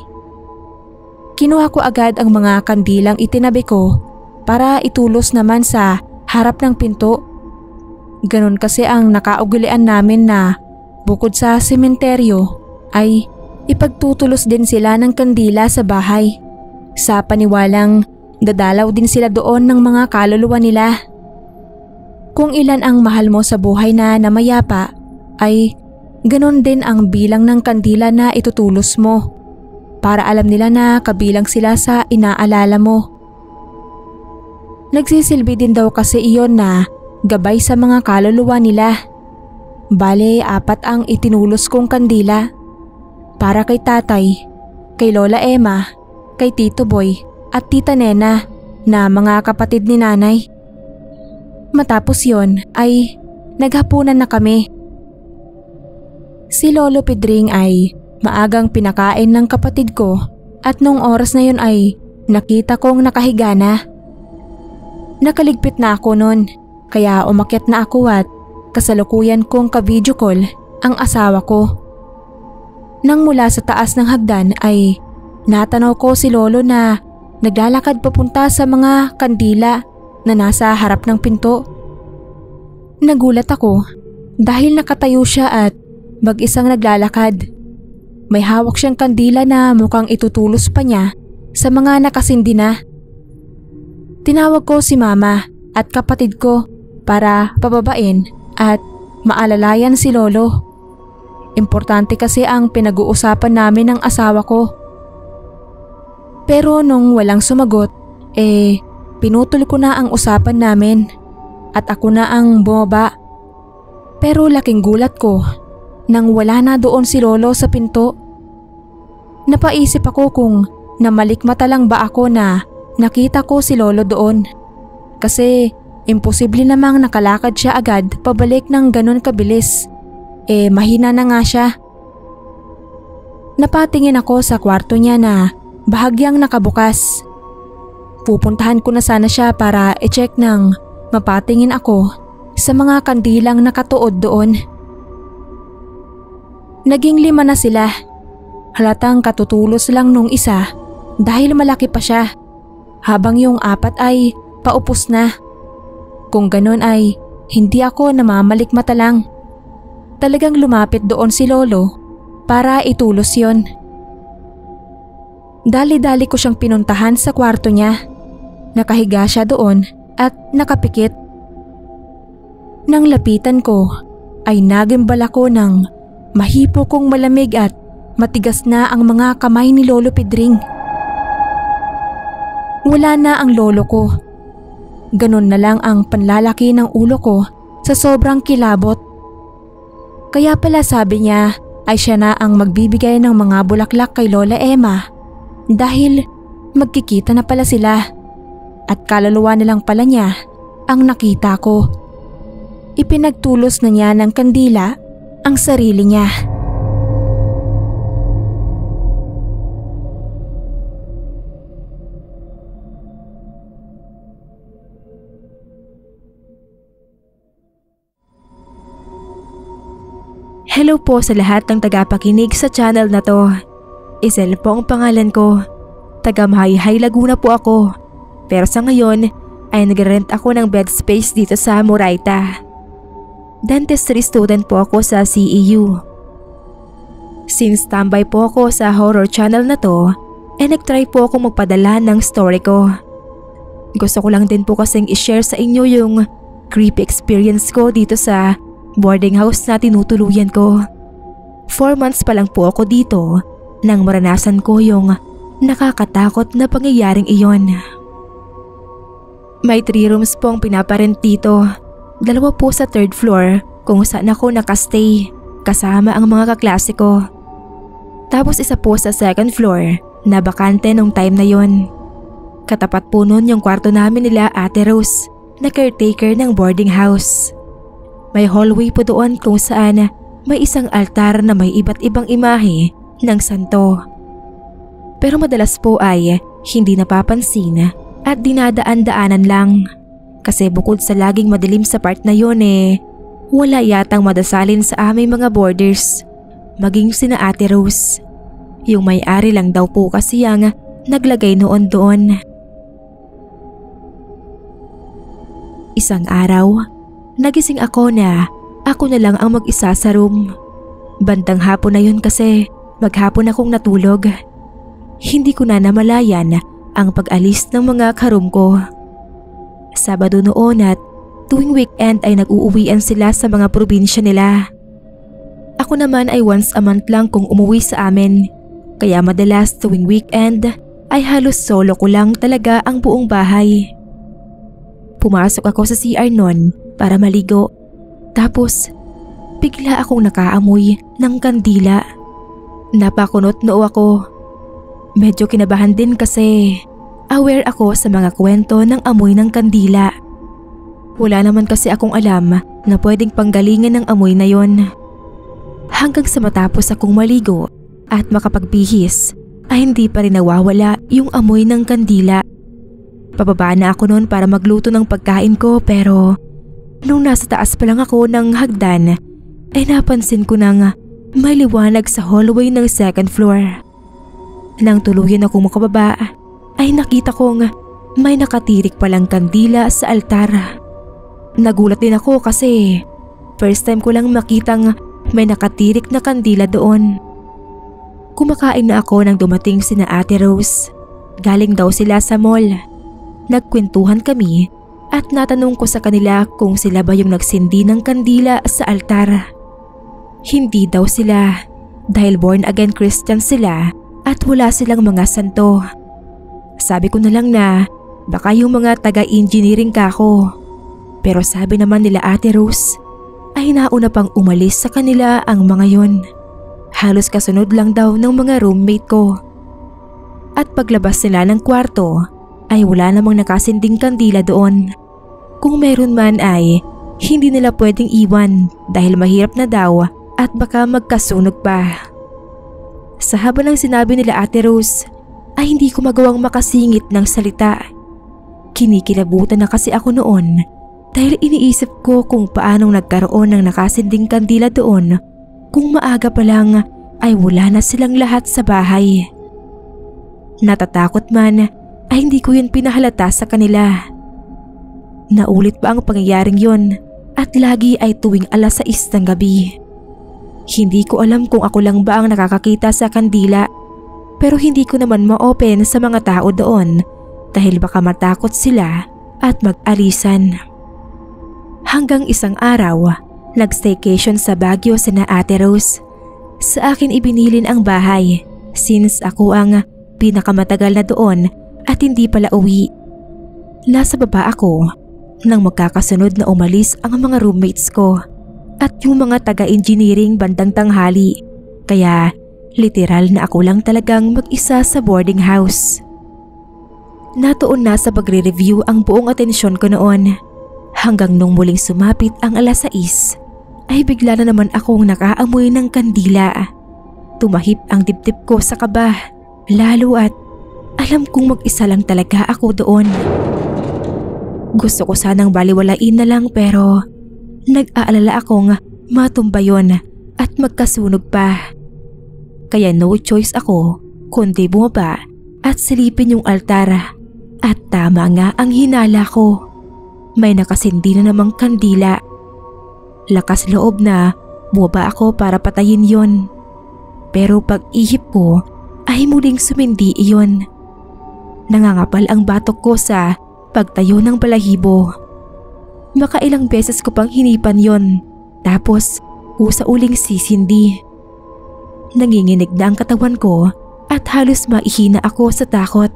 Kinuha ko agad ang mga kandilang itinabi ko para itulos naman sa harap ng pinto. Ganon kasi ang nakaugalian namin na bukod sa sementeryo ay ipagtutulos din sila ng kandila sa bahay. Sa paniwalang dadalaw din sila doon ng mga kaluluwa nila. Kung ilan ang mahal mo sa buhay na namayapa ay ganon din ang bilang ng kandila na itutulos mo para alam nila na kabilang sila sa inaalala mo. Nagsisilbi din daw kasi iyon na gabay sa mga kaluluwa nila. Bale, 4 ang itinulos kong kandila. Para kay tatay, kay Lola Emma, kay Tito Boy at Tita Nena na mga kapatid ni nanay. Matapos yon ay naghapunan na kami. Si Lolo Pedring ay maagang pinakain ng kapatid ko at nung oras na yon ay nakita kong nakahiga na. Nakaligpit na ako nun. Kaya umakyat na ako at kasalukuyan kong ka-video call ang asawa ko. Nang mula sa taas ng hagdan ay natanaw ko si Lolo na naglalakad papunta sa mga kandila na nasa harap ng pinto. Nagulat ako dahil nakatayo siya at mag-isang naglalakad. May hawak siyang kandila na mukhang itutulos pa niya sa mga nakasindi na. Tinawag ko si Mama at kapatid ko para pababain at maalalayan si Lolo. Importante kasi ang pinag-uusapan namin ng asawa ko. Pero nung walang sumagot, pinutol ko na ang usapan namin at ako na ang bumaba. Pero laking gulat ko nang wala na doon si Lolo sa pinto. Napaisip ako kung namalikmata lang ba ako na nakita ko si Lolo doon. Kasi imposible namang nakalakad siya agad pabalik ng ganon kabilis. Mahina na nga siya. Napatingin ako sa kwarto niya na bahagyang nakabukas. Pupuntahan ko na sana siya para i-check nang mapatingin ako sa mga kandilang nakatuod doon. Naging 5 na sila. Halatang katutulos lang nung isa dahil malaki pa siya, habang yung 4 ay paupos na. Kung ganon ay hindi ako namamalikmata lang. Talagang lumapit doon si Lolo para itulos yon. Dali-dali ko siyang pinuntahan sa kwarto niya. Nakahiga siya doon at nakapikit. Nang lapitan ko ay nagimbal ako ng mahipo kong malamig at matigas na ang mga kamay ni Lolo Pedring. Wala na ang lolo ko. Ganon na lang ang panlalaki ng ulo ko sa sobrang kilabot. Kaya pala sabi niya ay siya na ang magbibigay ng mga bulaklak kay Lola Emma dahil magkikita na pala sila at kaluluwa na lang pala niya ang nakita ko. ipinagtulos na niya ng kandila ang sarili niya. Hello po sa lahat ng tagapakinig sa channel na to. Isel po ang pangalan ko. Taga Mahayhay, Laguna po ako. Pero sa ngayon ay nag-rent ako ng bed space dito sa Moraita. Dentistry student po ako sa CEU. Since tambay po ako sa horror channel na to, nag-try po ako magpadala ng story ko. Gusto ko lang din po kasing i-share sa inyo yung creepy experience ko dito sa boarding house na tinutuluyan ko. 4 months pa lang po ako dito nang maranasan ko yung nakakatakot na pangyayaring iyon. May 3 rooms po ang pinaparent dito. 2 po sa 3rd floor kung saan ako nakastay kasama ang mga kaklase ko. Tapos 1 po sa 2nd floor na bakante nung time na yon. Katapat po nun yung kwarto namin nila Ate Rose na caretaker ng boarding house. May hallway po doon kung saan may isang altar na may iba't ibang imahe ng santo. Pero madalas po ay hindi napapansin at dinadaan-daanan lang. Kasi bukod sa laging madilim sa part na yon wala yatang madasalin sa aming mga boarders, maging sina Ate Rose. Yung may-ari lang daw po kasi ang naglagay noon doon. Isang araw, nagising ako na ako na lang ang mag-isa sa room. Bandang hapon na yun kasi maghapon akong natulog. Hindi ko na namalayan ang pag-alis ng mga karoom ko. Sabado noon at tuwing weekend ay nag-uuwian sila sa mga probinsya nila. Ako naman ay once a month lang kung umuwi sa amin. Kaya madalas tuwing weekend ay halos solo ko lang talaga ang buong bahay. Pumasok ako sa CR noon para maligo. Tapos bigla akong nakaamoy ng kandila. Napakunot noo ako. Medyo kinabahan din kasi aware ako sa mga kwento ng amoy ng kandila. Wala naman kasi akong alam na pwedeng panggalingan ng amoy na yon. Hanggang sa matapos akong maligo at makapagbihis ay hindi pa rin nawawala yung amoy ng kandila. Pababa na ako noon para magluto ng pagkain ko pero nung nasa taas pa lang ako ng hagdan ay napansin ko nang may liwanag sa hallway ng 2nd floor. Nang tuluyan akong makababa ay nakita kong may nakatirik palang kandila sa altar. Nagulat din ako kasi first time ko lang makitang may nakatirik na kandila doon. Kumakain na ako nang dumating sina Ate Rose. Galing daw sila sa mall. Nagkwentuhan kami at natanong ko sa kanila kung sila ba yung nagsindi ng kandila sa altar. Hindi daw sila dahil born again Christian sila at wala silang mga santo. Sabi ko na lang na baka yung mga taga-engineering ka ako. Pero sabi naman nila Ate Rose ay nauna pang umalis sa kanila ang mga yon. Halos kasunod lang daw ng mga roommate ko. At paglabas nila ng kwarto ay wala namang nakasinding kandila doon. Kung meron man ay hindi nila pwedeng iwan dahil mahirap na daw at baka magkasunog pa. Sa haba ng sinabi nila Ate Rose ay hindi ko magawang makasingit ng salita. Kinikilabutan na kasi ako noon dahil iniisip ko kung paanong nagkaroon ng nakasinding kandila doon kung maaga pa lang ay wala na silang lahat sa bahay. Natatakot man ay hindi ko yun pinahalata sa kanila. Naulit pa ang pangyayaring yun at lagi ay tuwing 6:00 ng gabi. Hindi ko alam kung ako lang ba ang nakakakita sa kandila pero hindi ko naman ma-open sa mga tao doon dahil baka matakot sila at mag-alisan. Hanggang isang araw, nag-staycation sa Baguio sina Ate Rose. Sa akin ibinilin ang bahay since ako ang pinakamatagal na doon at hindi pala uwi. Nasa baba ako nang magkakasunod na umalis ang mga roommates ko at yung mga taga-engineering bandang tanghali. Kaya literal na ako lang talagang mag-isa sa boarding house. Natuon na sa pagre-review ang buong atensyon ko noon. Hanggang nung muling sumapit ang 6:00 ay bigla na naman akong nakaamoy ng kandila. Tumahip ang dibdib ko sa kaba, lalo at alam kong mag-isa lang talaga ako doon. Gusto ko sanang baliwalain na lang pero nag-aalala akong matumba yon at magkasunog pa. Kaya no choice ako kundi bumaba at silipin yung altar. At tama nga ang hinala ko. May nakasindi na namang kandila. Lakas loob na bumaba ako para patayin yon. Pero pag-ihip ko ay muling sumindi iyon. Nangangapal ang batok ko sa pagtayo ng balahibo. Makailang beses ko pang hinipan yon. Tapos kusa uling sisindi. Nanginginig na ang katawan ko at halos maihina ako sa takot.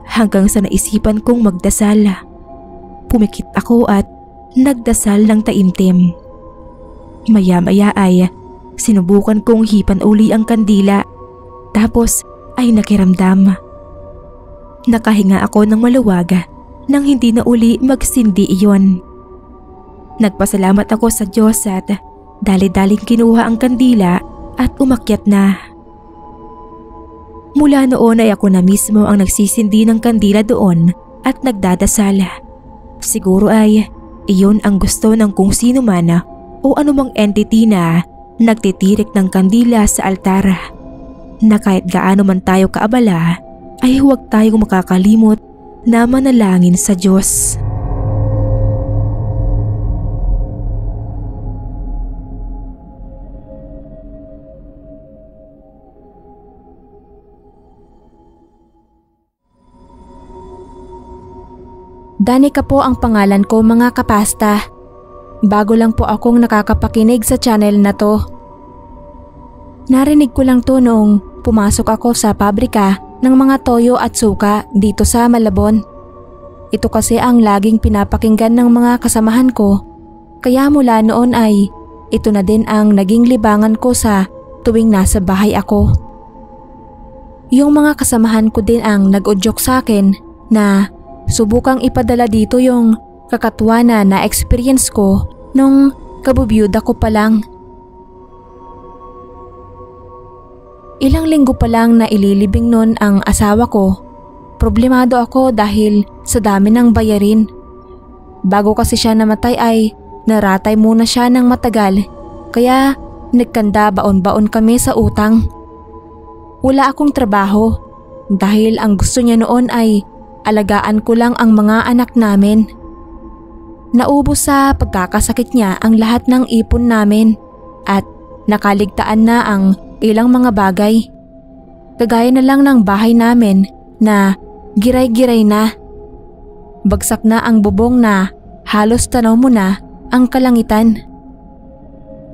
Hanggang sa naisipan kong magdasal. Pumikit ako at nagdasal ng taimtim. Maya-maya ay sinubukan kong hipan uli ang kandila. Tapos ay nakiramdam. Nakahinga ako ng maluwag nang hindi na uli magsindi iyon. Nagpasalamat ako sa Diyos at dali-daling kinuha ang kandila at umakyat na. Mula noon ay ako na mismo ang nagsisindi ng kandila doon at nagdadasal. Siguro ay iyon ang gusto ng kung sino man o anumang entity na nagtitirik ng kandila sa altar. Na kahit gaano man tayo kaabala ay huwag tayong makakalimot na manalangin sa Diyos. Danica po ang pangalan ko mga kapasta. Bago lang po akong nakakapakinig sa channel na to. Narinig ko lang to noong pumasok ako sa pabrika ng mga toyo at suka dito sa Malabon. Ito kasi ang laging pinapakinggan ng mga kasamahan ko. Kaya mula noon ay ito na din ang naging libangan ko sa tuwing nasa bahay ako. Yung mga kasamahan ko din ang nag-udyok sa akin na subukang ipadala dito yung kakatuwa na experience ko nung kabubiyuda ko pa lang. Ilang linggo pa lang na ililibing nun ang asawa ko. Problemado ako dahil sa dami ng bayarin. Bago kasi siya namatay ay naratay muna siya ng matagal kaya nagkanda baon-baon kami sa utang. Wala akong trabaho dahil ang gusto niya noon ay alagaan ko lang ang mga anak namin. Naubos sa pagkakasakit niya ang lahat ng ipon namin at nakaligtaan na ang ilang mga bagay. Kagaya na lang ng bahay namin na giray-giray na. Bagsak na ang bubong na halos tanaw mo na ang kalangitan.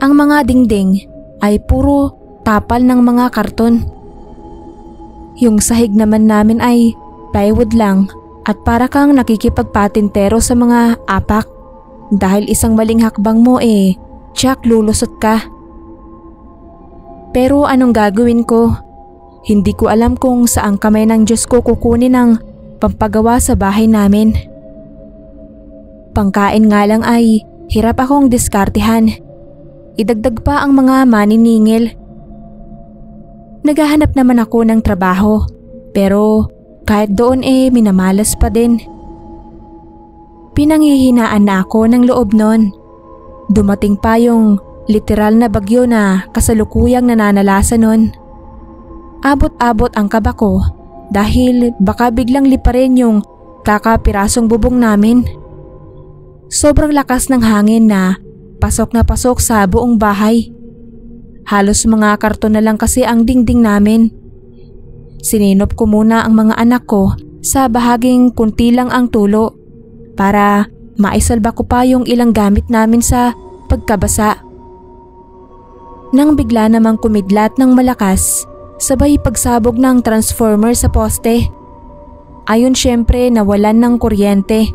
Ang mga dingding ay puro tapal ng mga karton. Yung sahig naman namin ay plywood lang at para kang nakikipagpatintero sa mga apak dahil isang maling hakbang mo tiyak lulusot ka. Pero anong gagawin ko? Hindi ko alam kung saang kamay ng Diyos ko kukunin ang pampagawa sa bahay namin. Pangkain nga lang ay hirap akong diskartehan. Idagdag pa ang mga maniningil. Naghahanap naman ako ng trabaho pero kahit doon minamalas pa din. Pinanghihinaan na ako ng loob nun. Dumating pa yung literal na bagyo na kasalukuyang nananalasa nun. Abot-abot ang kaba ko dahil baka biglang liparin yung kakapirasong bubong namin. Sobrang lakas ng hangin na pasok sa buong bahay. Halos mga karton na lang kasi ang dingding namin. Sininop ko muna ang mga anak ko sa bahaging kunti lang ang tulo para maisalba ko pa yung ilang gamit namin sa pagkabasa. Nang bigla namang kumidlat ng malakas, sabay pagsabog ng transformer sa poste. Ayon syempre nawalan ng kuryente.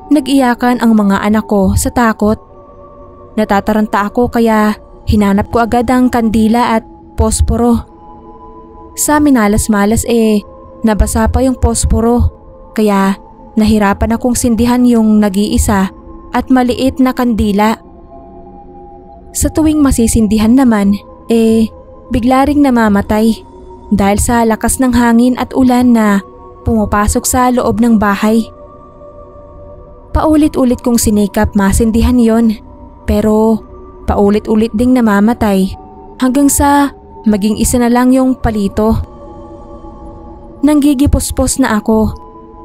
Nag-iyakan ang mga anak ko sa takot. Natataranta ako kaya hinanap ko agad ang kandila at posporo. Sa minalas-malas nabasa pa yung posporo kaya nahirapan akong sindihan yung nag-iisa at maliit na kandila. Sa tuwing masisindihan naman, bigla ring namamatay dahil sa lakas ng hangin at ulan na pumapasok sa loob ng bahay. Paulit-ulit kong sinikap masindihan yon, pero paulit-ulit ding namamatay hanggang sa maging isa na lang yung palito. Nanggigipospos na ako,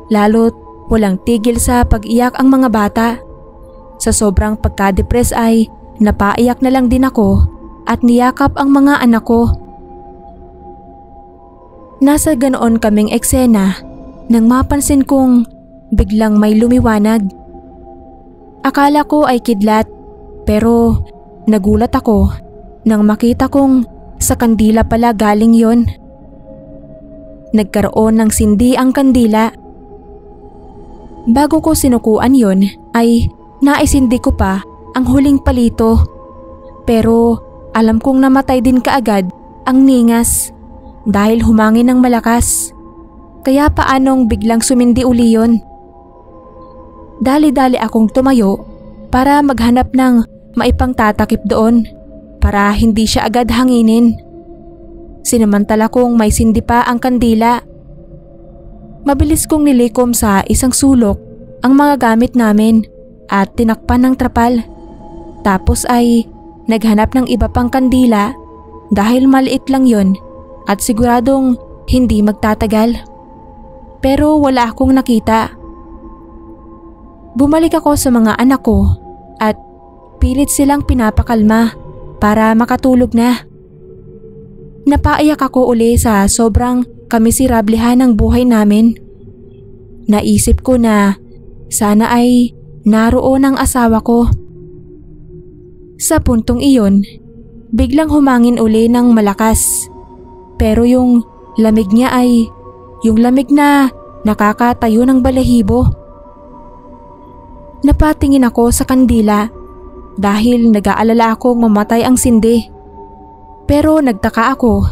lalo't walang tigil sa pag-iyak ang mga bata. Sa sobrang pagka-depress ay napaiyak na lang din ako at niyakap ang mga anak ko. Nasa ganoon kaming eksena nang mapansin kong biglang may lumiwanag. Akala ko ay kidlat, pero nagulat ako nang makita kong sa kandila pala galing yon. Nagkaroon ng sindi ang kandila. Bago ko sinukuan yon ay naisindi ko pa ang huling palito, pero alam kong namatay din kaagad ang ningas dahil humangin ng malakas. Kaya paanong biglang sumindi uli yon? Dali-dali akong tumayo para maghanap ng maipangtatakip doon para hindi siya agad hanginin. Sinamantala kong may sindi pa ang kandila. Mabilis kong nilikom sa isang sulok ang mga gamit namin at tinakpan ng trapal. Tapos ay naghanap ng iba pang kandila dahil maliit lang yon at siguradong hindi magtatagal. Pero wala akong nakita. Bumalik ako sa mga anak ko at pilit silang pinapakalma para makatulog na. Napaiyak ako uli sa sobrang kamisirablehan ng buhay namin. Naisip ko na sana ay naroon ang asawa ko. Sa puntong iyon, biglang humangin uli ng malakas. Pero yung lamig niya ay yung lamig na nakakatayo ng balahibo. Napatingin ako sa kandila dahil nag-aalala akong mamatay ang sindi. Pero nagtaka ako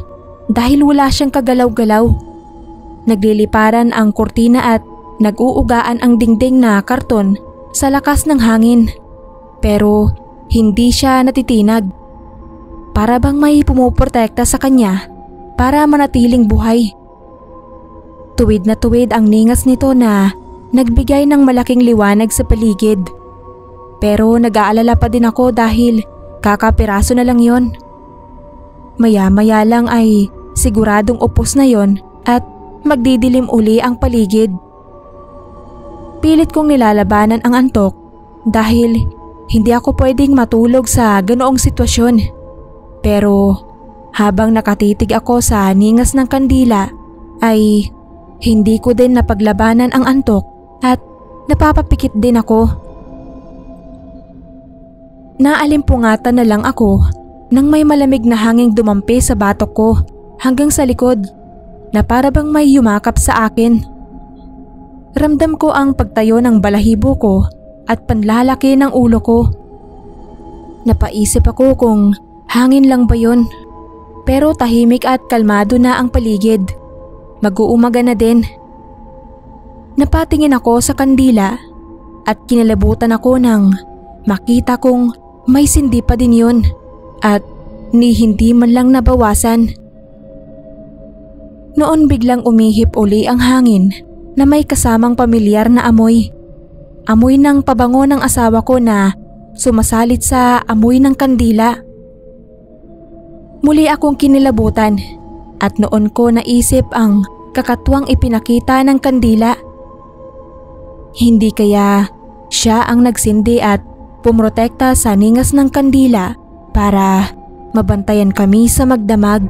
dahil wala siyang kagalaw-galaw. Nagliliparan ang kurtina at nag-uugaan ang dingding na karton sa lakas ng hangin. Pero hindi siya natitinag. Para bang may pumuprotekta sa kanya para manatiling buhay. Tuwid na tuwid ang ningas nito na nagbigay ng malaking liwanag sa paligid. Pero nag-aalala pa din ako dahil kakapiraso na lang yon. Maya-maya lang ay siguradong upos na yon at magdidilim uli ang paligid. Pilit kong nilalabanan ang antok dahil hindi ako pwedeng matulog sa ganoong sitwasyon. Pero habang nakatitig ako sa ningas ng kandila ay hindi ko din napaglabanan ang antok at napapapikit din ako. Naalimpungatan na lang ako nang may malamig na hanging dumampi sa batok ko hanggang sa likod na para bang may yumakap sa akin. Ramdam ko ang pagtayo ng balahibo ko at panlalaki ng ulo ko. Napaisip ako kung hangin lang ba yun, pero tahimik at kalmado na ang paligid. Mag-uumaga na din. Napatingin ako sa kandila at kinalabutan ako nang makita kong may sindi pa din yun at hindi man lang nabawasan. Noon biglang umihip uli ang hangin na may kasamang pamilyar na amoy. Amoy ng pabango ng asawa ko na sumasalit sa amoy ng kandila. Muli akong kinilabutan at noon ko naisip ang kakatwang ipinakita ng kandila. Hindi kaya siya ang nagsindi at pumrotekta sa ningas ng kandila para mabantayan kami sa magdamag.